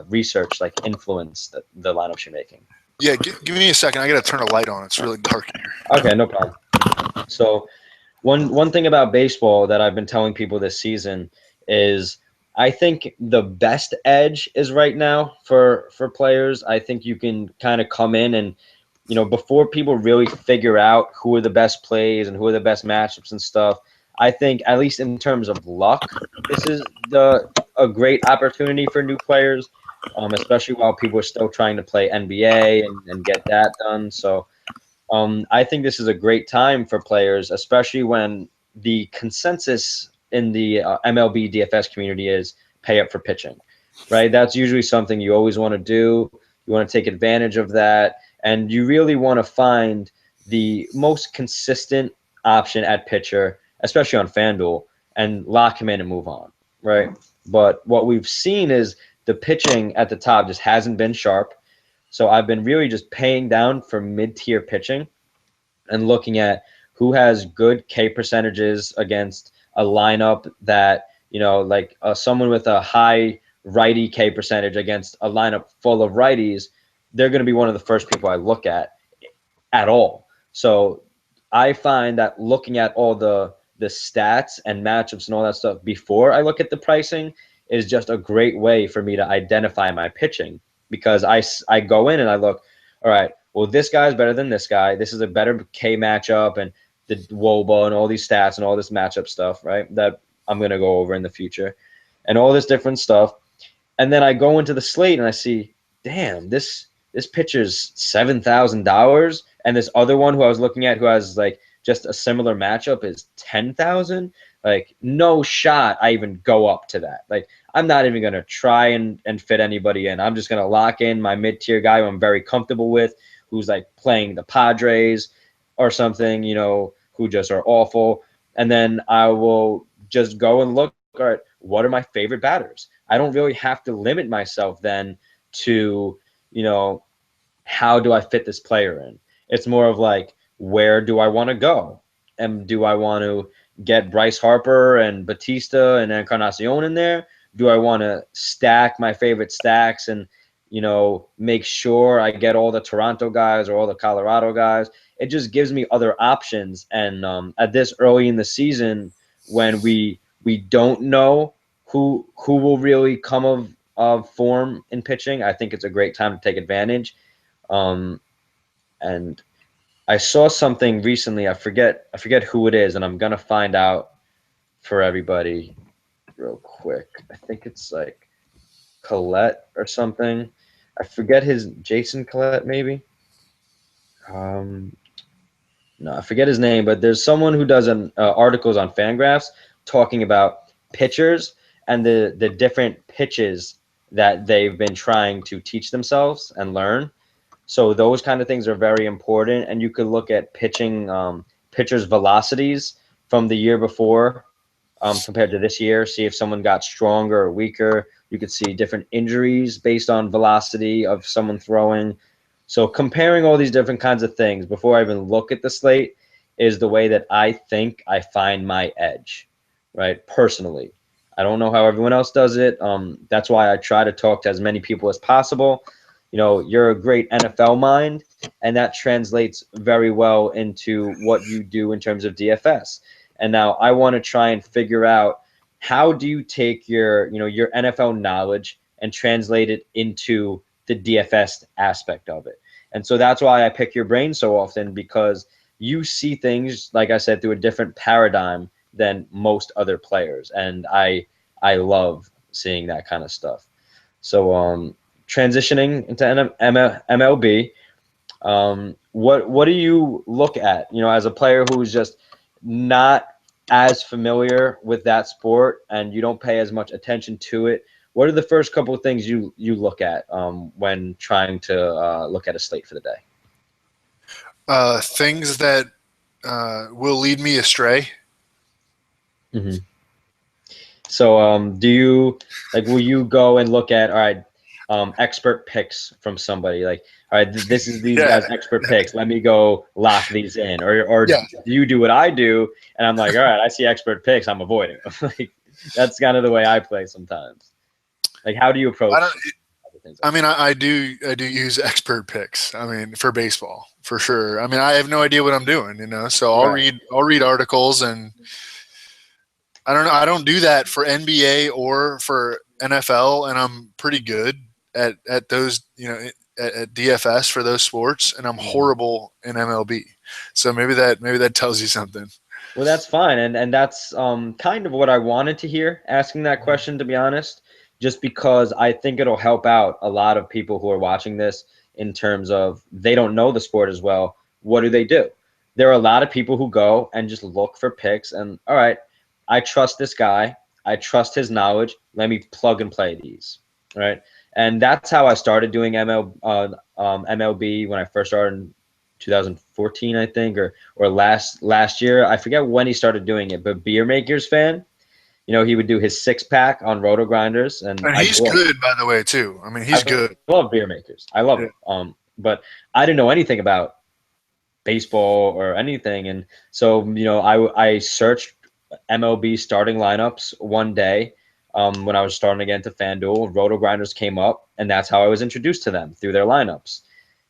research like influence the lineups you're making? Yeah, give me a second. I got to turn a light on. It's really dark in here. Okay, no problem. So one thing about baseball that I've been telling people this season is I think the best edge is right now for players. I think you can kind of come in and before people really figure out who are the best plays and who are the best matchups and stuff, I think at least in terms of luck, this is a great opportunity for new players, especially while people are still trying to play NBA and get that done. So I think this is a great time for players, especially when the consensus in the MLB DFS community is pay up for pitching, right? That's usually something you always want to do. You want to take advantage of that, and you really want to find the most consistent option at pitcher, especially on FanDuel, and lock him in and move on, right? But what we've seen is the pitching at the top just hasn't been sharp. So I've been really just paying down for mid-tier pitching and looking at who has good K percentages against a lineup that, like someone with a high righty K percentage against a lineup full of righties, they're going to be one of the first people I look at all. So I find that looking at all the stats and matchups and all that stuff before I look at the pricing is just a great way for me to identify my pitching, because I go in and I look, all right, well, this guy's better than this guy. This is a better K matchup, and the WOBA and all these stats and all this matchup stuff, right, that I'm going to go over in the future and all this different stuff. And then I go into the slate and I see, damn, this pitcher's $7,000, and this other one who I was looking at who has like just a similar matchup is 10,000. Like no shot I even go up to that. Like I'm not even going to try and fit anybody in. I'm just going to lock in my mid-tier guy who I'm very comfortable with, who's like playing the Padres or something, who just are awful. And then I will just go and look at what are my favorite batters. I don't really have to limit myself then to, how do I fit this player in? It's more of like, where do I want to go? And do I want to get Bryce Harper and Batista and Encarnacion in there? Do I want to stack my favorite stacks and, make sure I get all the Toronto guys or all the Colorado guys? It just gives me other options. And at this early in the season, when we don't know who will really come of form in pitching, I think it's a great time to take advantage. And I saw something recently. I forget who it is, and I'm gonna find out for everybody real quick. I think it's like Collette or something. I forget his Jason Collette, maybe. No, I forget his name, but there's someone who does articles on Fangraphs talking about pitchers and the different pitches that they've been trying to teach themselves and learn. So those kind of things are very important, and you could look at pitchers' velocities from the year before compared to this year, see if someone got stronger or weaker. You could see different injuries based on velocity of someone throwing. So comparing all these different kinds of things before I even look at the slate is the way that I think I find my edge. right? Personally, I don't know how everyone else does it. That's why I try to talk to as many people as possible. You know, you're a great NFL mind, and that translates very well into what you do in terms of DFS. And now I want to try and figure out, how do you take your, you know, your NFL knowledge and translate it into the DFS aspect of it. And so that's why I pick your brain so often, because you see things, like I said, through a different paradigm than most other players, and I love seeing that kind of stuff. So transitioning into MLB, what do you look at, you know, as a player who's just not as familiar with that sport and you don't pay as much attention to it? What are the first couple of things you look at when trying to look at a slate for the day? Things that will lead me astray. Mm-hmm. So, do you, like, will you go and look at, all right, expert picks from somebody, like, all right, this is these Yeah, guys' expert picks. Let me go lock these in, or yeah. do you do what I do, and I'm like, all right, I see expert picks, I'm avoiding them. Like, that's kind of the way I play sometimes. Like, how do you I don't. approach other things I like mean, I do use expert picks. I mean, for baseball, for sure. I mean, I have no idea what I'm doing, so that? Right. I'll read articles, and I don't know. I don't do that for NBA or for NFL, and I'm pretty good at those, at DFS for those sports, and I'm Mhm. horrible in MLB. So maybe that tells you something. Well, that's fine, and that's kind of what I wanted to hear, asking that question, to be honest, just because I think it'll help out a lot of people who are watching this, in terms of they don't know the sport as well. What do they do? There are a lot of people who go and just look for picks, and all right, I trust this guy, I trust his knowledge. Let me plug and play these, right? And that's how I started doing MLB when I first started in 2014, I think, or last year. I forget when he started doing it, but Beer Makers fan, you know, he would do his 6 pack on Roto Grinders, and And he's good, by the way, too. I mean, he's I good. love Beer Makers. I love Yeah. him. But I didn't know anything about baseball or anything, and so, you know, I searched MLB starting lineups one day. When I was starting again to FanDuel, Roto Grinders came up, and that's how I was introduced to them, through their lineups.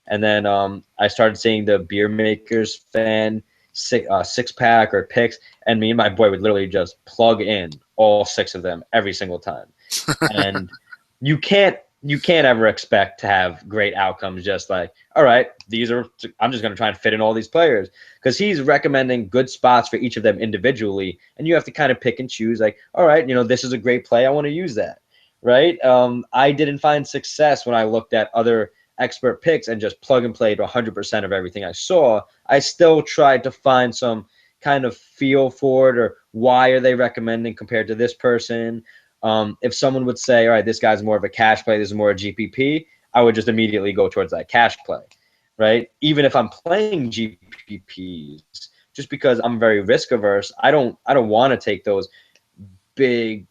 And then I started seeing the Beer Makers fan 6 pack or picks, and me and my boy would literally just plug in all 6 of them every single time. And you can't ever expect to have great outcomes just like, all right, I'm just going to try and fit in all these players, because he's recommending good spots for each of them individually, and you have to kind of pick and choose, like, all right, you know, this is a great play, I want to use that, right? I didn't find success when I looked at other expert picks and just plug and play to 100% of everything I saw. I still tried to find some kind of feel for it, or why are they recommending compared to this person. If someone would say, all right, this guy's more of a cash play, this is more a GPP, I would just immediately go towards that cash play, right? Even if I'm playing GPPs, just because I'm very risk averse, I don't want to take those big,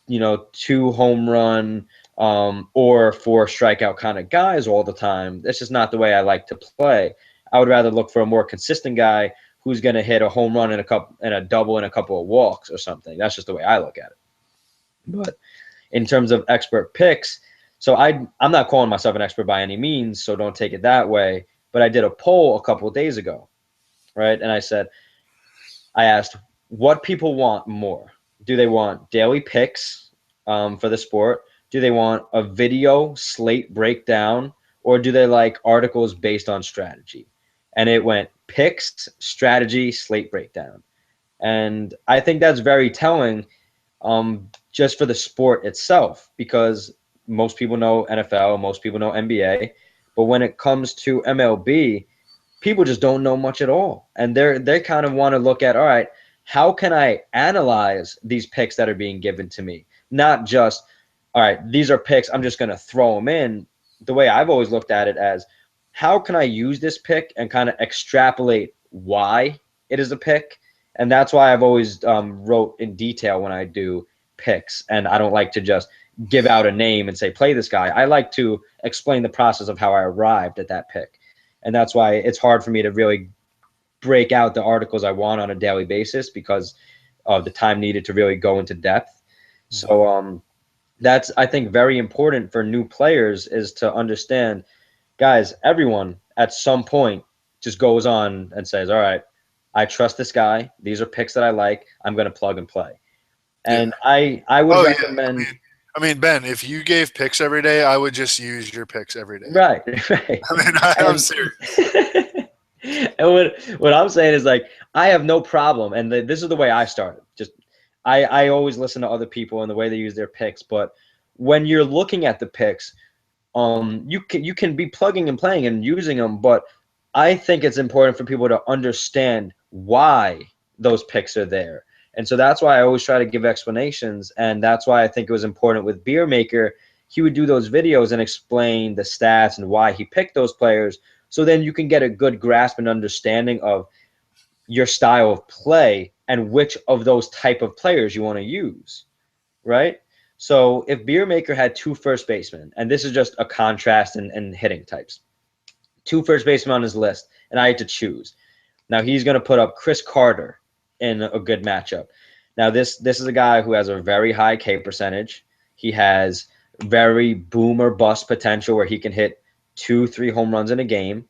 you know, 2 home run or 4 strikeout kind of guys all the time. That's just not the way I like to play. I would rather look for a more consistent guy who's going to hit a home run and a double and a couple of walks or something. That's just the way I look at it. But in terms of expert picks, so I'm not calling myself an expert by any means, so don't take it that way. But I did a poll a couple of days ago, right? And I asked what people want more. Do they want daily picks for the sport? Do they want a video slate breakdown? Or do they like articles based on strategy? And it went picks, strategy, slate breakdown. And I think that's very telling, just for the sport itself, because most people know NFL, most people know NBA, but when it comes to MLB, people just don't know much at all, and they kind of want to look at, all right, how can I analyze these picks that are being given to me, not just, all right, these are picks, I'm just going to throw them in. The way I've always looked at it as, how can I use this pick and kind of extrapolate why it is a pick. And that's why I've always wrote in detail when I do picks, and I don't like to just give out a name and say play this guy. I like to explain the process of how I arrived at that pick. And that's why it's hard for me to really break out the articles I want on a daily basis, because of the time needed to really go into depth. So that's, I think, very important for new players, is to understand, guys, everyone at some point just goes on and says, all right, I trust this guy. These are picks that I like. I'm going to plug and play. And I would Oh yeah. recommend. I mean, Ben, if you gave picks every day, I would just use your picks every day. Right, right. I mean, I'm serious. And what I'm saying is, like, I have no problem, and this is the way I started. Just I always listen to other people and the way they use their picks, but when you're looking at the picks, you can be plugging and playing and using them, but I think it's important for people to understand why those picks are there. And so that's why I always try to give explanations, and that's why I think it was important with Beer Maker. He would do those videos and explain the stats and why he picked those players, so then you can get a good grasp and understanding of your style of play and which of those type of players you want to use, right? So if Beer Maker had 2 first basemen, and this is just a contrast and hitting types, 2 first basemen on his list, and I had to choose. Now he's going to put up Chris Carter in a good matchup. Now this is a guy who has a very high K percentage. He has very boom or bust potential where he can hit 2-3 home runs in a game,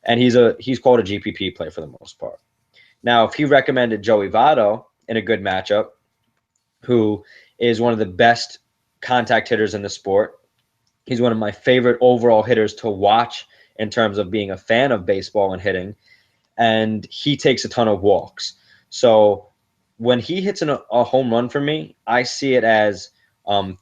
and he's called a GPP play for the most part. Now, if he recommended Joey Votto in a good matchup, who is one of the best contact hitters in the sport, he's one of my favorite overall hitters to watch in terms of being a fan of baseball and hitting, and he takes a ton of walks. So when he hits a home run for me, I see it as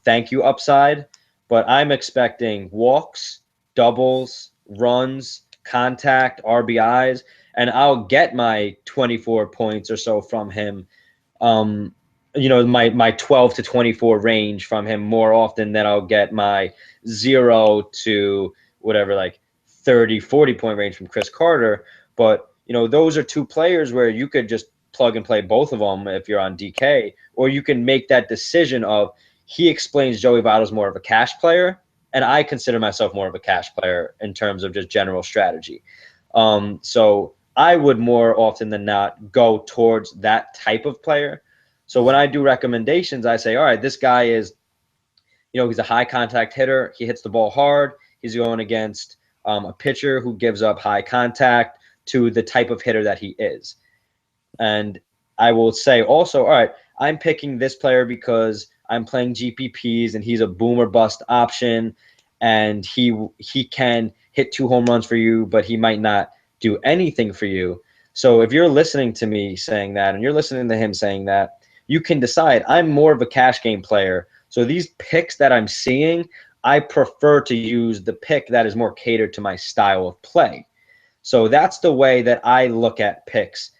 thank you upside, but I'm expecting walks, doubles, runs, contact, RBIs, and I'll get my 24 points or so from him. My 12 to 24 range from him more often than I'll get my 0 to whatever, like 30, 40 point range from Chris Carter. But, those are 2 players where you could just plug and play both of them if you're on DK, or you can make that decision of, he explains Joey Votto's more of a cash player, and I consider myself more of a cash player in terms of just general strategy. So I would more often than not go towards that type of player. So when I do recommendations, I say, all right, this guy is, he's a high contact hitter. He hits the ball hard. He's going against a pitcher who gives up high contact to the type of hitter that he is. And I will say also, all right, I'm picking this player because I'm playing GPPs and he's a boom or bust option, and he can hit 2 home runs for you, but he might not do anything for you. So if you're listening to me saying that and you're listening to him saying that, you can decide, I'm more of a cash game player. So these picks that I'm seeing, I prefer to use the pick that is more catered to my style of play. So that's the way that I look at picks.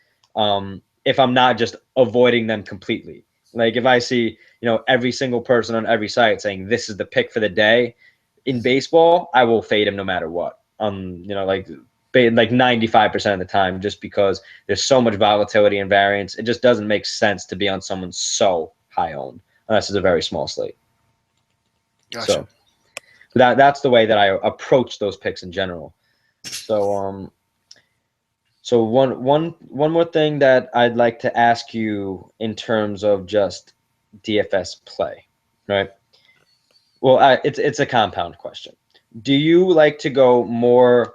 If I'm not just avoiding them completely. Like if I see, every single person on every site saying this is the pick for the day in baseball, I will fade him no matter what. Like 95% of the time, just because there's so much volatility and variance. It just doesn't make sense to be on someone so high owned unless it's a very small slate. Gotcha. So that's the way that I approach those picks in general. So one more thing that I'd like to ask you in terms of just DFS play, right? Well, it's a compound question. Do you like to go more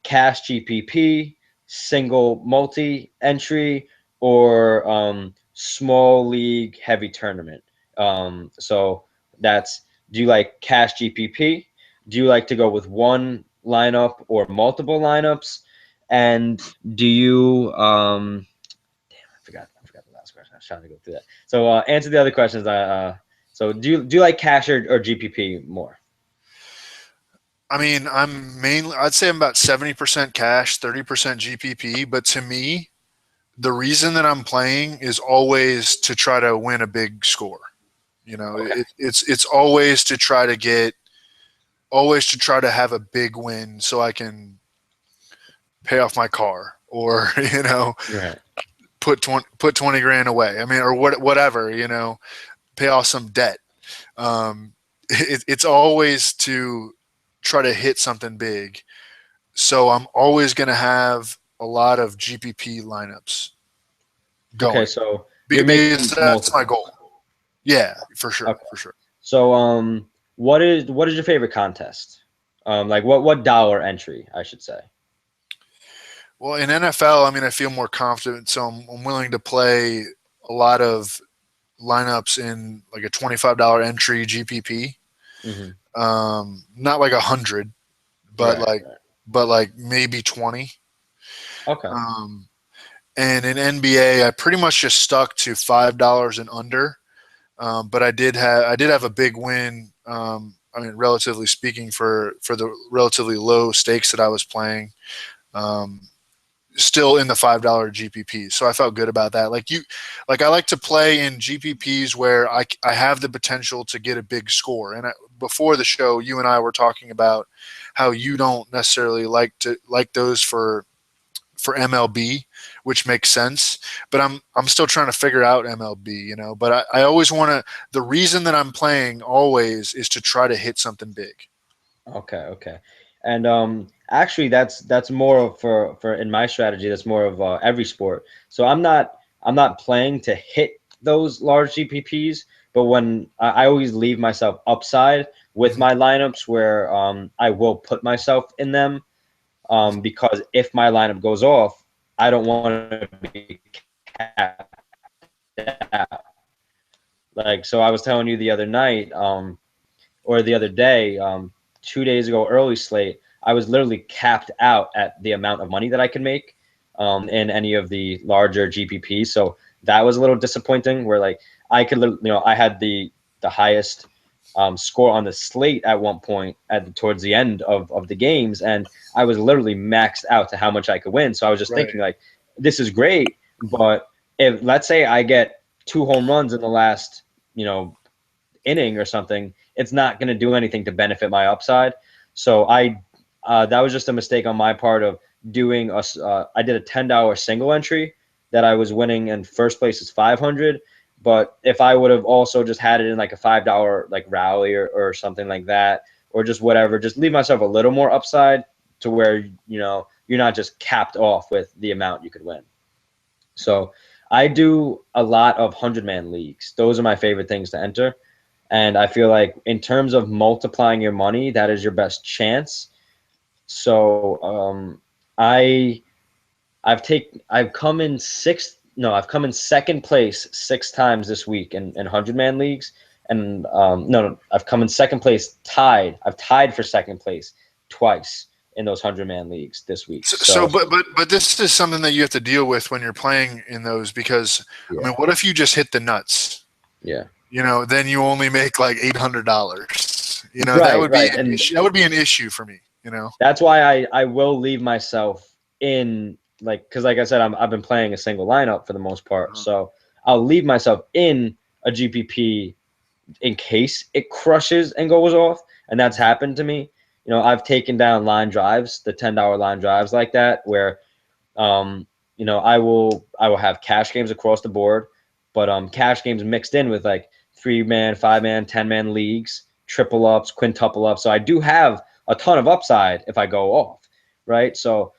cash GPP, single multi entry, or small league heavy tournament? So do you like cash GPP? Do you like to go with one lineup or multiple lineups? And do you damn, I forgot the last question. I was trying to go through that. So answer the other questions. So do you like cash or GPP more? I mean, I'd say I'm about 70% cash, 30% GPP. But to me, the reason that I'm playing is always to try to win a big score. Okay. It's always to try to have a big win so I can pay off my car, or Right. put 20 grand away. I mean, or whatever, pay off some debt. It's always to try to hit something big. So I'm always going to have a lot of GPP lineups going. Okay, so You're Because making that's my multiple. goal. Yeah, for sure, Okay. for sure. So what is your favorite contest? Like what dollar entry, I should say. Well, in NFL, I mean, I feel more confident, so I'm willing to play a lot of lineups in like a $25 entry GPP. Hmm. Not like 100, but Right, like right. maybe 20. Okay. Um, and in NBA, I pretty much just stuck to $5 and under. But I did have a big win. I mean, relatively speaking, for the relatively low stakes that I was playing. Um, Still in the $5 GPP. So I felt good about that. Like I like to play in GPPs where I have the potential to get a big score. And before the show, you and I were talking about how you don't necessarily like those for MLB, which makes sense. But I'm still trying to figure out MLB, But I always want to. The reason that I'm playing always is to try to hit something big. Okay, okay. And actually that's more of for in my strategy, that's more of every sport. So I'm not playing to hit those large GPPs, but when I always leave myself upside with Mhm. my lineups where I will put myself in them because if my lineup goes off, I don't want to be capped out. Like so I was telling you the other night, or the other day, 2 days ago, early slate, I was literally capped out at the amount of money that I could make in any of the larger GPPs. So that was a little disappointing. Where like I could, I had the highest score on the slate at one point towards the end of the games, and I was literally maxed out to how much I could win. So I was just Right. thinking like, this is great, but if let's say I get 2 home runs in the last, you know, inning or something, it's not going to do anything to benefit my upside. So that was just a mistake on my part of doing I did a $10 single entry that I was winning in first place is 500. But if I would have also just had it in like a $5 like rally or something like that, or just whatever, just leave myself a little more upside to where, you're not just capped off with the amount you could win. So I do a lot of 100-man leagues. Those are my favorite things to enter. And I feel like in terms of multiplying your money, that is your best chance. So I I've come in sixth. No, I've come in second place 6 times this week in 100-man leagues. And no, I've come in second place tied. I've tied for second place twice in those 100-man leagues this week. So, So but this is something that you have to deal with when you're playing in those because I yeah, mean, what if you just hit the nuts? yeah. Then you only make like $800. That Right, would be right. an And issue. That would be an issue for me. that's why I will leave myself in, like, because like I said, I've been playing a single lineup for the most part, Uh-huh. so I'll leave myself in a GPP in case it crushes and goes off, and that's happened to me. I've taken down line drives, the $10 line drives like that, where um, I will have cash games across the board, but cash games mixed in with like 3-man, 5-man, 10-man leagues, triple ups, quintuple ups. So I do have a ton of upside if I go off, right? So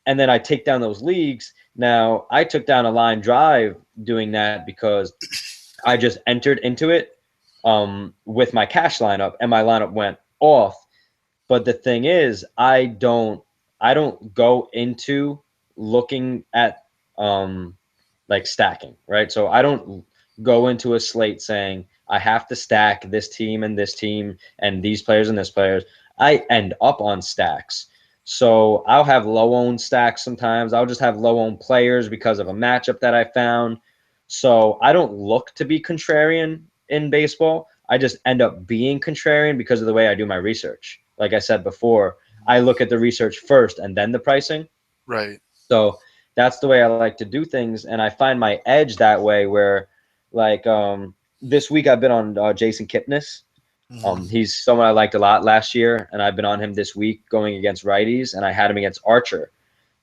and then I take down those leagues. Now I took down a line drive doing that because I just entered into it with my cash lineup, and my lineup went off. But the thing is, I don't go into looking at like stacking, right? So I don't go into a slate saying I have to stack this team and these players and this players. I end up on stacks. So I'll have low owned stacks sometimes. I'll just have low owned players because of a matchup that I found. So I don't look to be contrarian in baseball. I just end up being contrarian because of the way I do my research. Like I said before, I look at the research first and then the pricing. Right. So that's the way I like to do things, and I find my edge that way. Where, like, this week I've been on Jason Kipnis. Hmm. He's someone I liked a lot last year, and I've been on him this week going against righties, and I had him against Archer,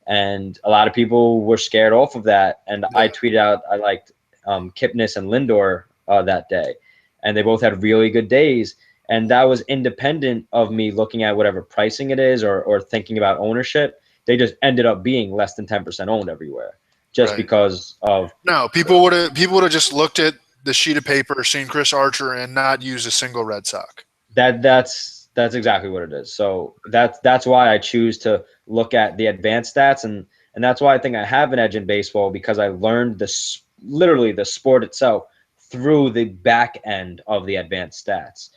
and a lot of people were scared off of that, and I Yeah. tweeted out I liked Kipnis and Lindor that day, and they both had really good days. And that was independent of me looking at whatever pricing it is or thinking about ownership. They just ended up being less than 10% owned everywhere. just Right. because of No, people would have just looked at the sheet of paper, seen Chris Archer, and not used a single red sock. that's exactly what it is. So that's why I choose to look at the advanced stats, and that's why I think I have an edge in baseball, because I learned this literally the sport itself through the back end of the advanced stats.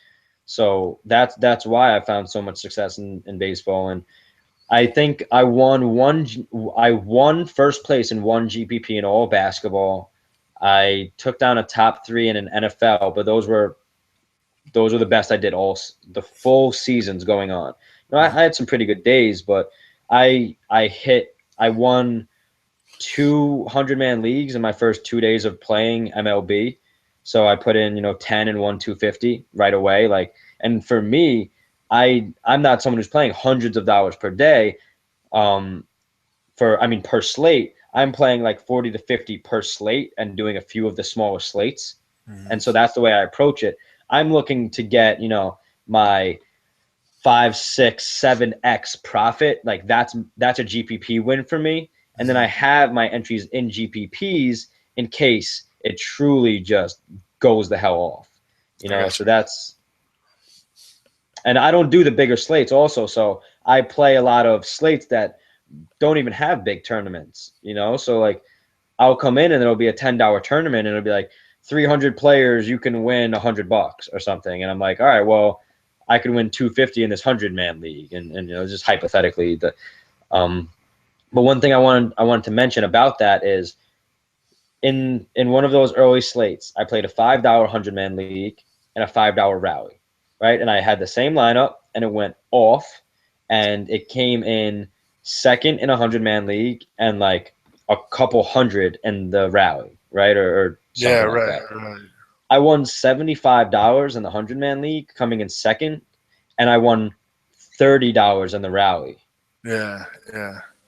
So that's why I found so much success in baseball. And I think I won first place in one GPP in all basketball. I took down a top 3 in an NFL, but those were the best I did the full seasons going on. I had some pretty good days, but I won 200-man leagues in my first 2 days of playing MLB. So I put in 10 and won 250 right away. And for me, I'm not someone who's playing hundreds of dollars per day. Per slate, I'm playing like 40 to 50 per slate and doing a few of the smaller slates. Mm-hmm. And so that's the way I approach it. I'm looking to get, my 5, 6, 7x profit. Like that's a GPP win for me. And then I have my entries in GPPs in case it truly just goes the hell off, so that's, and I don't do the bigger slates also. So I play a lot of slates that don't even have big tournaments, so like I'll come in and there'll be a $10 tournament and it'll be like 300 players, you can win $100 or something. And I'm like, all right, well, I could win 250 in this 100-man league. And just hypothetically, but one thing I wanted to mention about that is in one of those early slates, I played a $5 100-man league and a $5 rally, right? And I had the same lineup and it went off and it came in second in a 100-man league and like a couple hundred in the rally, right? Or something like that. Right. I won $75 in the 100-man league coming in second, and I won $30 in the rally. Yeah.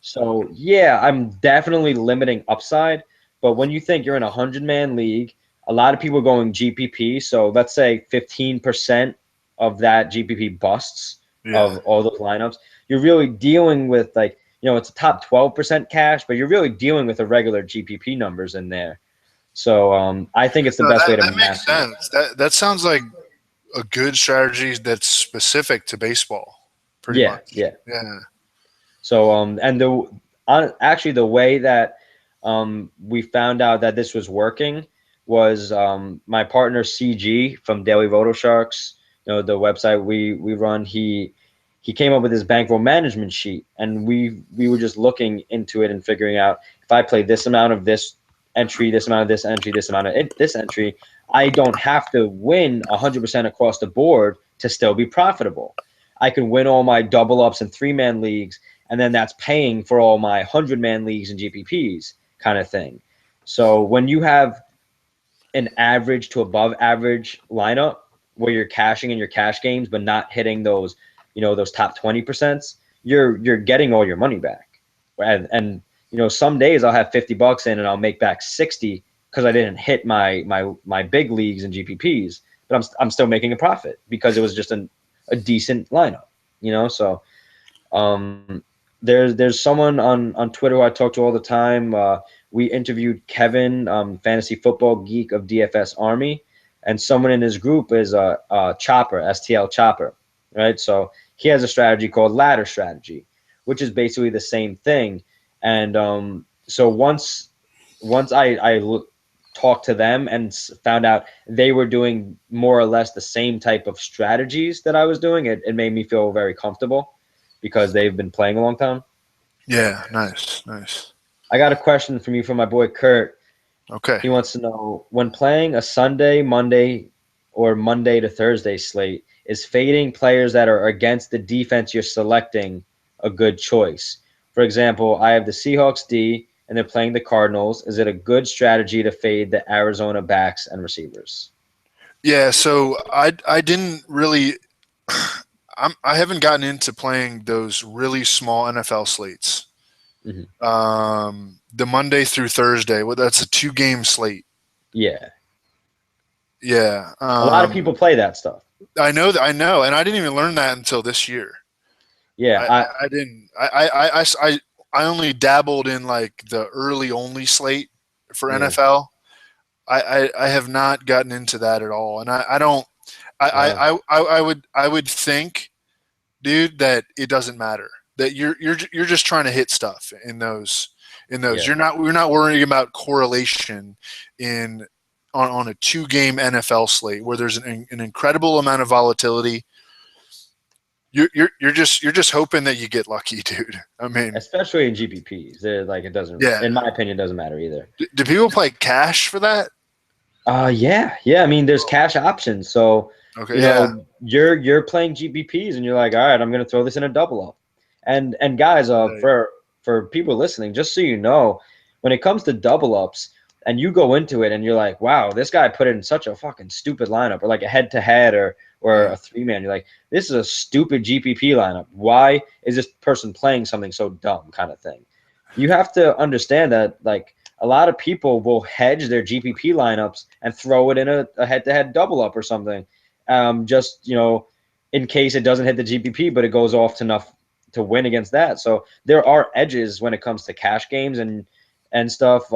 So yeah, I'm definitely limiting upside. But when you think you're in a 100-man league, a lot of people are going GPP. So let's say 15% of that GPP busts of all those lineups. You're really dealing with it's a top 12% cash, but you're really dealing with the regular GPP numbers in there. So I think it's the best way to makes master it. sense. That sounds like a good strategy that's specific to baseball. Pretty much. Yeah. Yeah. So actually the way that we found out that this was working was my partner CG from Daily Roto Sharks, the website we run. He came up with his bankroll management sheet, and we were just looking into it and figuring out if I play this amount of this entry, this amount of this entry, this amount of this entry, I don't have to win 100% across the board to still be profitable. I can win all my double ups and 3-man leagues, and then that's paying for all my 100-man leagues and GPPs kind of thing. So when you have an average to above average lineup where you're cashing in your cash games but not hitting those those top 20%, you're getting all your money back. And some days I'll have $50 in and I'll make back 60 because I didn't hit my big leagues and GPPs, but I'm still making a profit because it was just a decent lineup, So there's someone on Twitter who I talk to all the time. We interviewed Kevin, fantasy football geek of DFS Army, and someone in his group is Chopper, STL Chopper, right? So he has a strategy called ladder strategy, which is basically the same thing. And so once I talked to them and found out they were doing more or less the same type of strategies that I was doing, it made me feel very comfortable because they've been playing a long time. Yeah, nice. I got a question from you from my boy Kurt. Okay. He wants to know, when playing a Sunday, Monday, or Monday to Thursday slate, is fading players that are against the defense you're selecting a good choice? For example, I have the Seahawks D, and they're playing the Cardinals. Is it a good strategy to fade the Arizona backs and receivers? Yeah, so I didn't really I haven't gotten into playing those really small NFL slates. Mm-hmm. The Monday through Thursday, that's a 2-game slate. Yeah. Yeah. A lot of people play that stuff. I know, and I didn't even learn that until this year. Yeah. I didn't. I I only dabbled in like the early only slate for Yeah. NFL. I have not gotten into that at all, and I don't. Wow. I would think, dude, that it doesn't matter that you're just trying to hit stuff in those. Yeah. We're not worrying about correlation in on a 2-game NFL slate where there's an incredible amount of volatility. You're just hoping that you get lucky, dude. I mean, Especially in GPPs. Like it doesn't, yeah. in my opinion, doesn't matter either. Do people play cash for that? Yeah. Yeah. I mean, there's cash options. So, Okay, yeah. you're playing GPPs and you're like, all right, I'm gonna throw this in a double up. And guys, Right. for people listening, just so you know, when it comes to double ups and you go into it and you're like, wow, this guy put in such a fucking stupid lineup, or like a head to head or Yeah. a 3-man, you're like, this is a stupid GPP lineup. Why is this person playing something so dumb, kind of thing? You have to understand that, like, a lot of people will hedge their GPP lineups and throw it in a head-to-head double up or something, just in case it doesn't hit the GPP, but it goes off enough to win against that. So there are edges when it comes to cash games and stuff.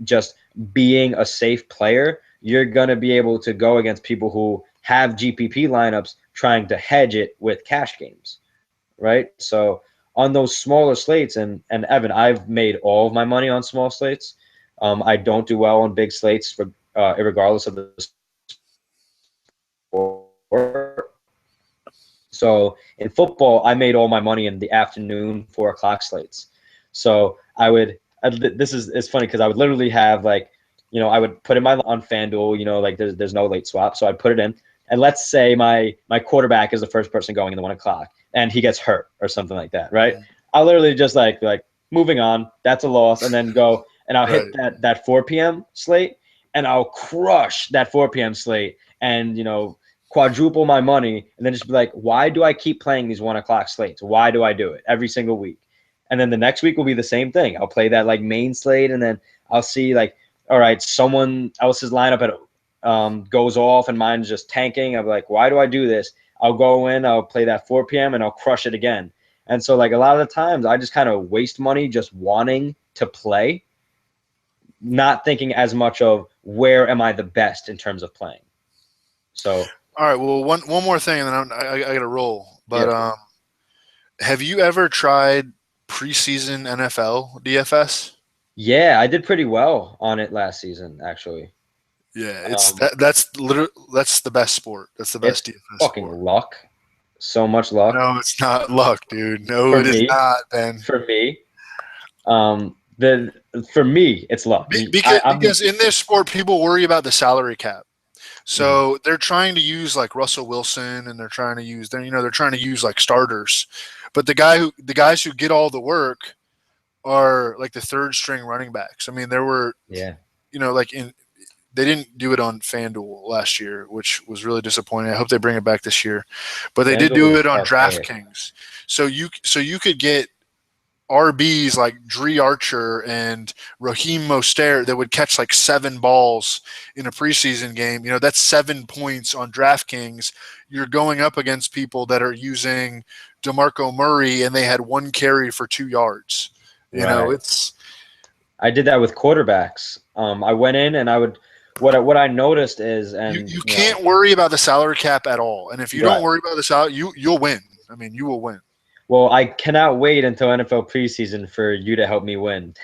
Just being a safe player, you're gonna be able to go against people who have GPP lineups trying to hedge it with cash games, right? So on those smaller slates, and Evan, I've made all of my money on small slates. I don't do well on big slates, regardless of the sport. So in football, I made all my money in the afternoon 4 o'clock slates. So this is it's funny because I would literally have, like, I would put in my on FanDuel, like there's no late swap. So I'd put it in. And let's say my quarterback is the first person going in the 1 o'clock and he gets hurt or something like that, right? I'll literally just like moving on, that's a loss, and then go and I'll hit that 4 p.m. slate and I'll crush that 4 p.m. slate and quadruple my money, and then just be like, why do I keep playing these 1 o'clock slates? Why do I do it every single week? And then the next week will be the same thing. I'll play that like main slate, and then I'll see like, all right, someone else's lineup goes off and mine's just tanking. I'm like, why do I do this? I'll go in, I'll play that 4 p.m. and I'll crush it again. And so like a lot of the times I just kind of waste money just wanting to play, not thinking as much of where am I the best in terms of playing. So all right. Well, one more thing, and then I got to roll. But have you ever tried preseason NFL DFS? yeah, I did pretty well on it last season, actually. Yeah, that's literally that's the best sport. That's the best It's DFS fucking sport. luck. So much luck No, it's not luck, dude. No, for it is me. not, Ben. For me, for me, it's luck. Because in this sport, people worry about the salary cap. So they're trying to use like Russell Wilson, and they're trying to use like starters. But the guys who get all the work are like the third string running backs. I mean, there were like they didn't do it on FanDuel last year, which was really disappointing. I hope they bring it back this year. But they did do it on DraftKings. So you could get RBs like Dree Archer and Raheem Mostert that would catch like 7 balls in a preseason game. That's 7 points on DraftKings. You're going up against people that are using DeMarco Murray and they had 1 carry for 2 yards. I did that with quarterbacks. I went in and I would what I noticed is, and you can't worry about the salary cap at all. And if you don't worry about the salary, you'll win. I mean, you will win. Well, I cannot wait until NFL preseason for you to help me win.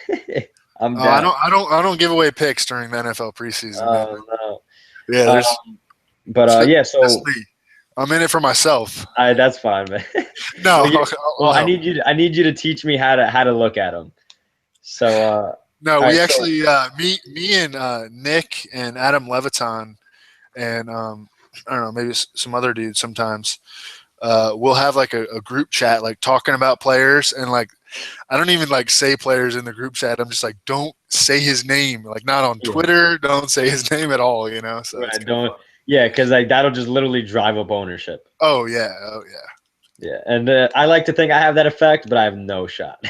I'm down. I don't give away picks during the NFL preseason. No. Yeah, so I'm in it for myself. That's fine, man. No, I need you to teach me how to look at them. So no, we actually me and Nick and Adam Leviton and I don't know, maybe some other dudes sometimes. We'll have like a group chat, like talking about players, and like I don't even like say players in the group chat. I'm just like, don't say his name, like not on Twitter. Don't say his name at all, So because like that'll just literally drive up ownership. Oh yeah. Yeah, and I like to think I have that effect, but I have no shot.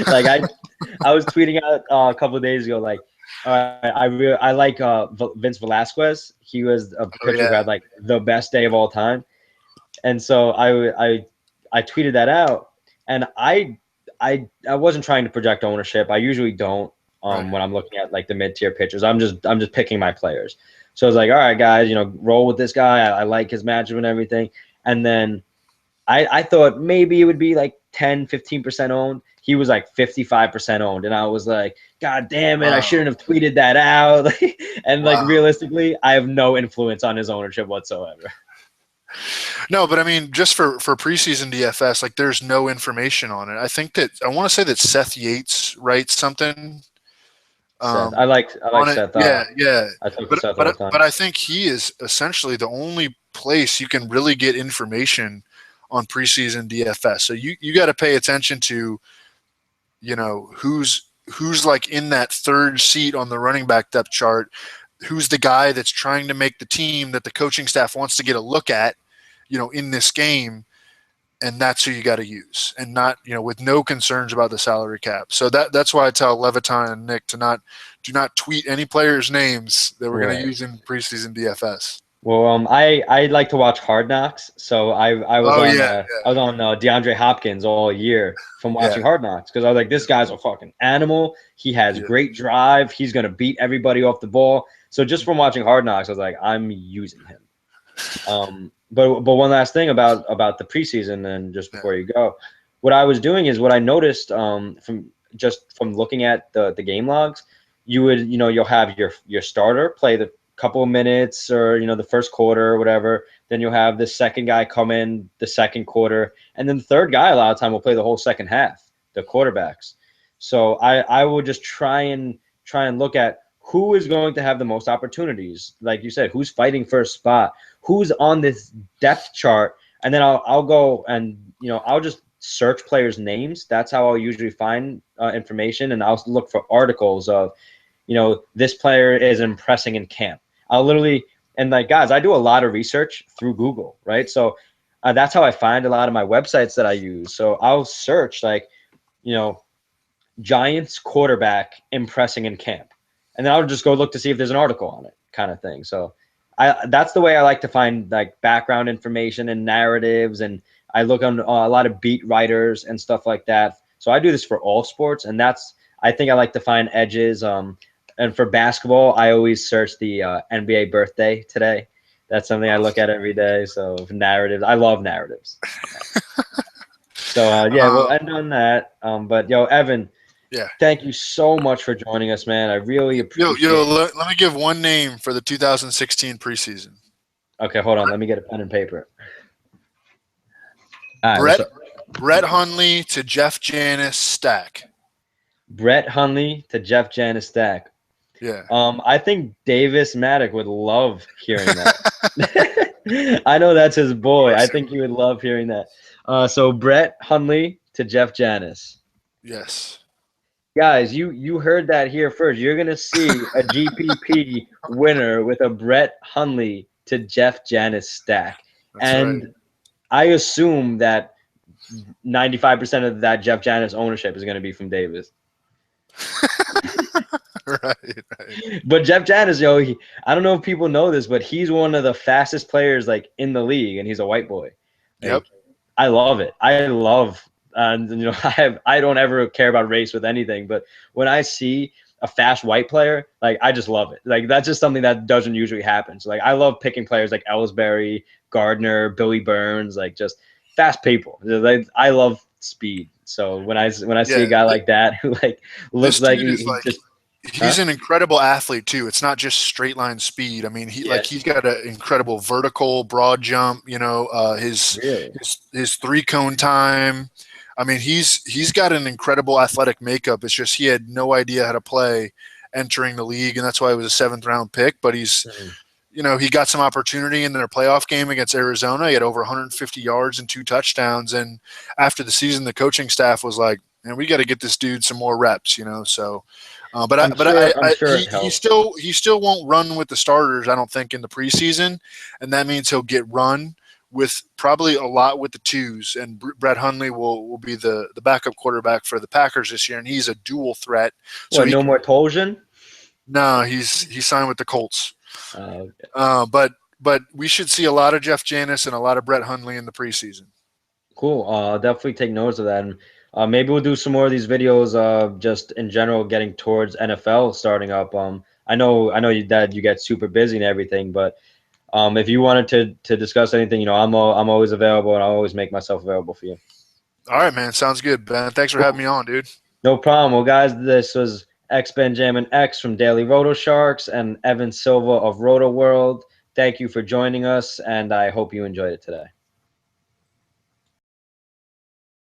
Like I was tweeting out a couple of days ago, like, I like Vince Velasquez. He was a pitcher who had like the best day of all time. And so I tweeted that out, and I I wasn't trying to project ownership. I usually don't Right. when I'm looking at like the mid-tier pitchers. I'm just picking my players. So I was like, all right, guys, roll with this guy. I like his matchup and everything. And then I thought maybe it would be like 10, 15% owned. He was like 55% owned. And I was like, God damn it, I Wow. shouldn't have tweeted that out. And like Wow. realistically, I have no influence on his ownership whatsoever. No, but I mean, just for preseason DFS, like there's no information on it. I think that I want to say that Seth Yates writes something Seth. I like on it. Seth. Yeah, yeah. I talk to But Seth all but the time. but I think he is essentially the only place you can really get information on preseason DFS. So you got to pay attention to, who's like in that third seat on the running back depth chart, who's the guy that's trying to make the team that the coaching staff wants to get a look at, in this game, and that's who you got to use, and not, with no concerns about the salary cap. So that's why I tell Leviton and Nick to do not tweet any players' names that we're going to Right. use in preseason DFS. Well, I like to watch Hard Knocks, so I was Oh on yeah, DeAndre Hopkins all year from yeah, watching Hard Knocks because I was like, this guy's a fucking animal. He has yeah. great drive. He's gonna beat everybody off the ball. So just from watching Hard Knocks, I was like, I'm using him. But one last thing about the preseason, and just Yeah. before you go, what I was doing is what I noticed from looking at the game logs, you'll have your starter play the couple of minutes or the first quarter or whatever. Then you'll have the second guy come in the second quarter, and then the third guy a lot of time will play the whole second half, the quarterbacks. So I will just try and look at who is going to have the most opportunities, like you said, who's fighting for a spot, who's on this depth chart, and then I'll go and I'll just search players' names. That's how I'll usually find information, and I'll look for articles of this player is impressing in camp. I'll literally, and like, guys, I do a lot of research through Google, right? So that's how I find a lot of my websites that I use. So I'll search like, Giants quarterback impressing in camp, and then I'll just go look to see if there's an article on it, kind of thing. So that's the way I like to find like background information and narratives, and I look on a lot of beat writers and stuff like that. So I do this for all sports, and I think I like to find edges. And for basketball, I always search the NBA birthday today. That's something I look at every day. So narratives, I love narratives. So yeah, we'll end on that. But yo, Evan, Yeah. thank you so much for joining us, man. I really appreciate it. Let me give one name for the 2016 preseason. Okay, hold on. Let me get a pen and paper. All right, Brett Hundley to Jeff Janis stack. Brett Hundley to Jeff Janis stack. Yeah. I think Davis Maddock would love hearing that. I know that's his boy. I think he would love hearing that. So Brett Hundley to Jeff Janis. Yes. Guys, you heard that here first. You're gonna see a GPP winner with a Brett Hundley to Jeff Janis stack. That's and right. I assume that 95% of that Jeff Janis ownership is going to be from Davis. right. But Jeff Janis, I don't know if people know this, but he's one of the fastest players like in the league, and he's a white boy. Like, Yep. I love it. I love, and I don't ever care about race with anything, but when I see a fast white player, like I just love it. Like that's just something that doesn't usually happen. So like I love picking players like Ellsbury, Gardner, Billy Burns, like just fast people. Like, I love speed. So when I see a guy like that who like looks like he just he's an incredible athlete too. It's not just straight line speed. I mean, he's got an incredible vertical broad jump. His 3-cone time. I mean, he's got an incredible athletic makeup. It's just he had no idea how to play entering the league, and that's why he was a 7th-round pick. But he's, he got some opportunity in their playoff game against Arizona. He had over 150 yards and 2 touchdowns. And after the season, the coaching staff was like, "Man, we got to get this dude some more reps." So. He still won't run with the starters, I don't think, in the preseason, and that means he'll get run with probably a lot with the twos, and Brett Hundley will be the backup quarterback for the Packers this year, and he's a dual threat. So no more Toljan? No, he signed with the Colts. Okay. But we should see a lot of Jeff Janis and a lot of Brett Hundley in the preseason. Cool. I'll definitely take notes of that. And Maybe we'll do some more of these videos, just in general, getting towards NFL starting up. I know that you get super busy and everything, but if you wanted to discuss anything, I'm always available, and I'll always make myself available for you. All right, man. Sounds good, Ben. Thanks for having me on, dude. No problem. Well, guys, this was xBenJamminx from Daily Roto Sharks and Evan Silva of RotoWorld. Thank you for joining us, and I hope you enjoyed it today.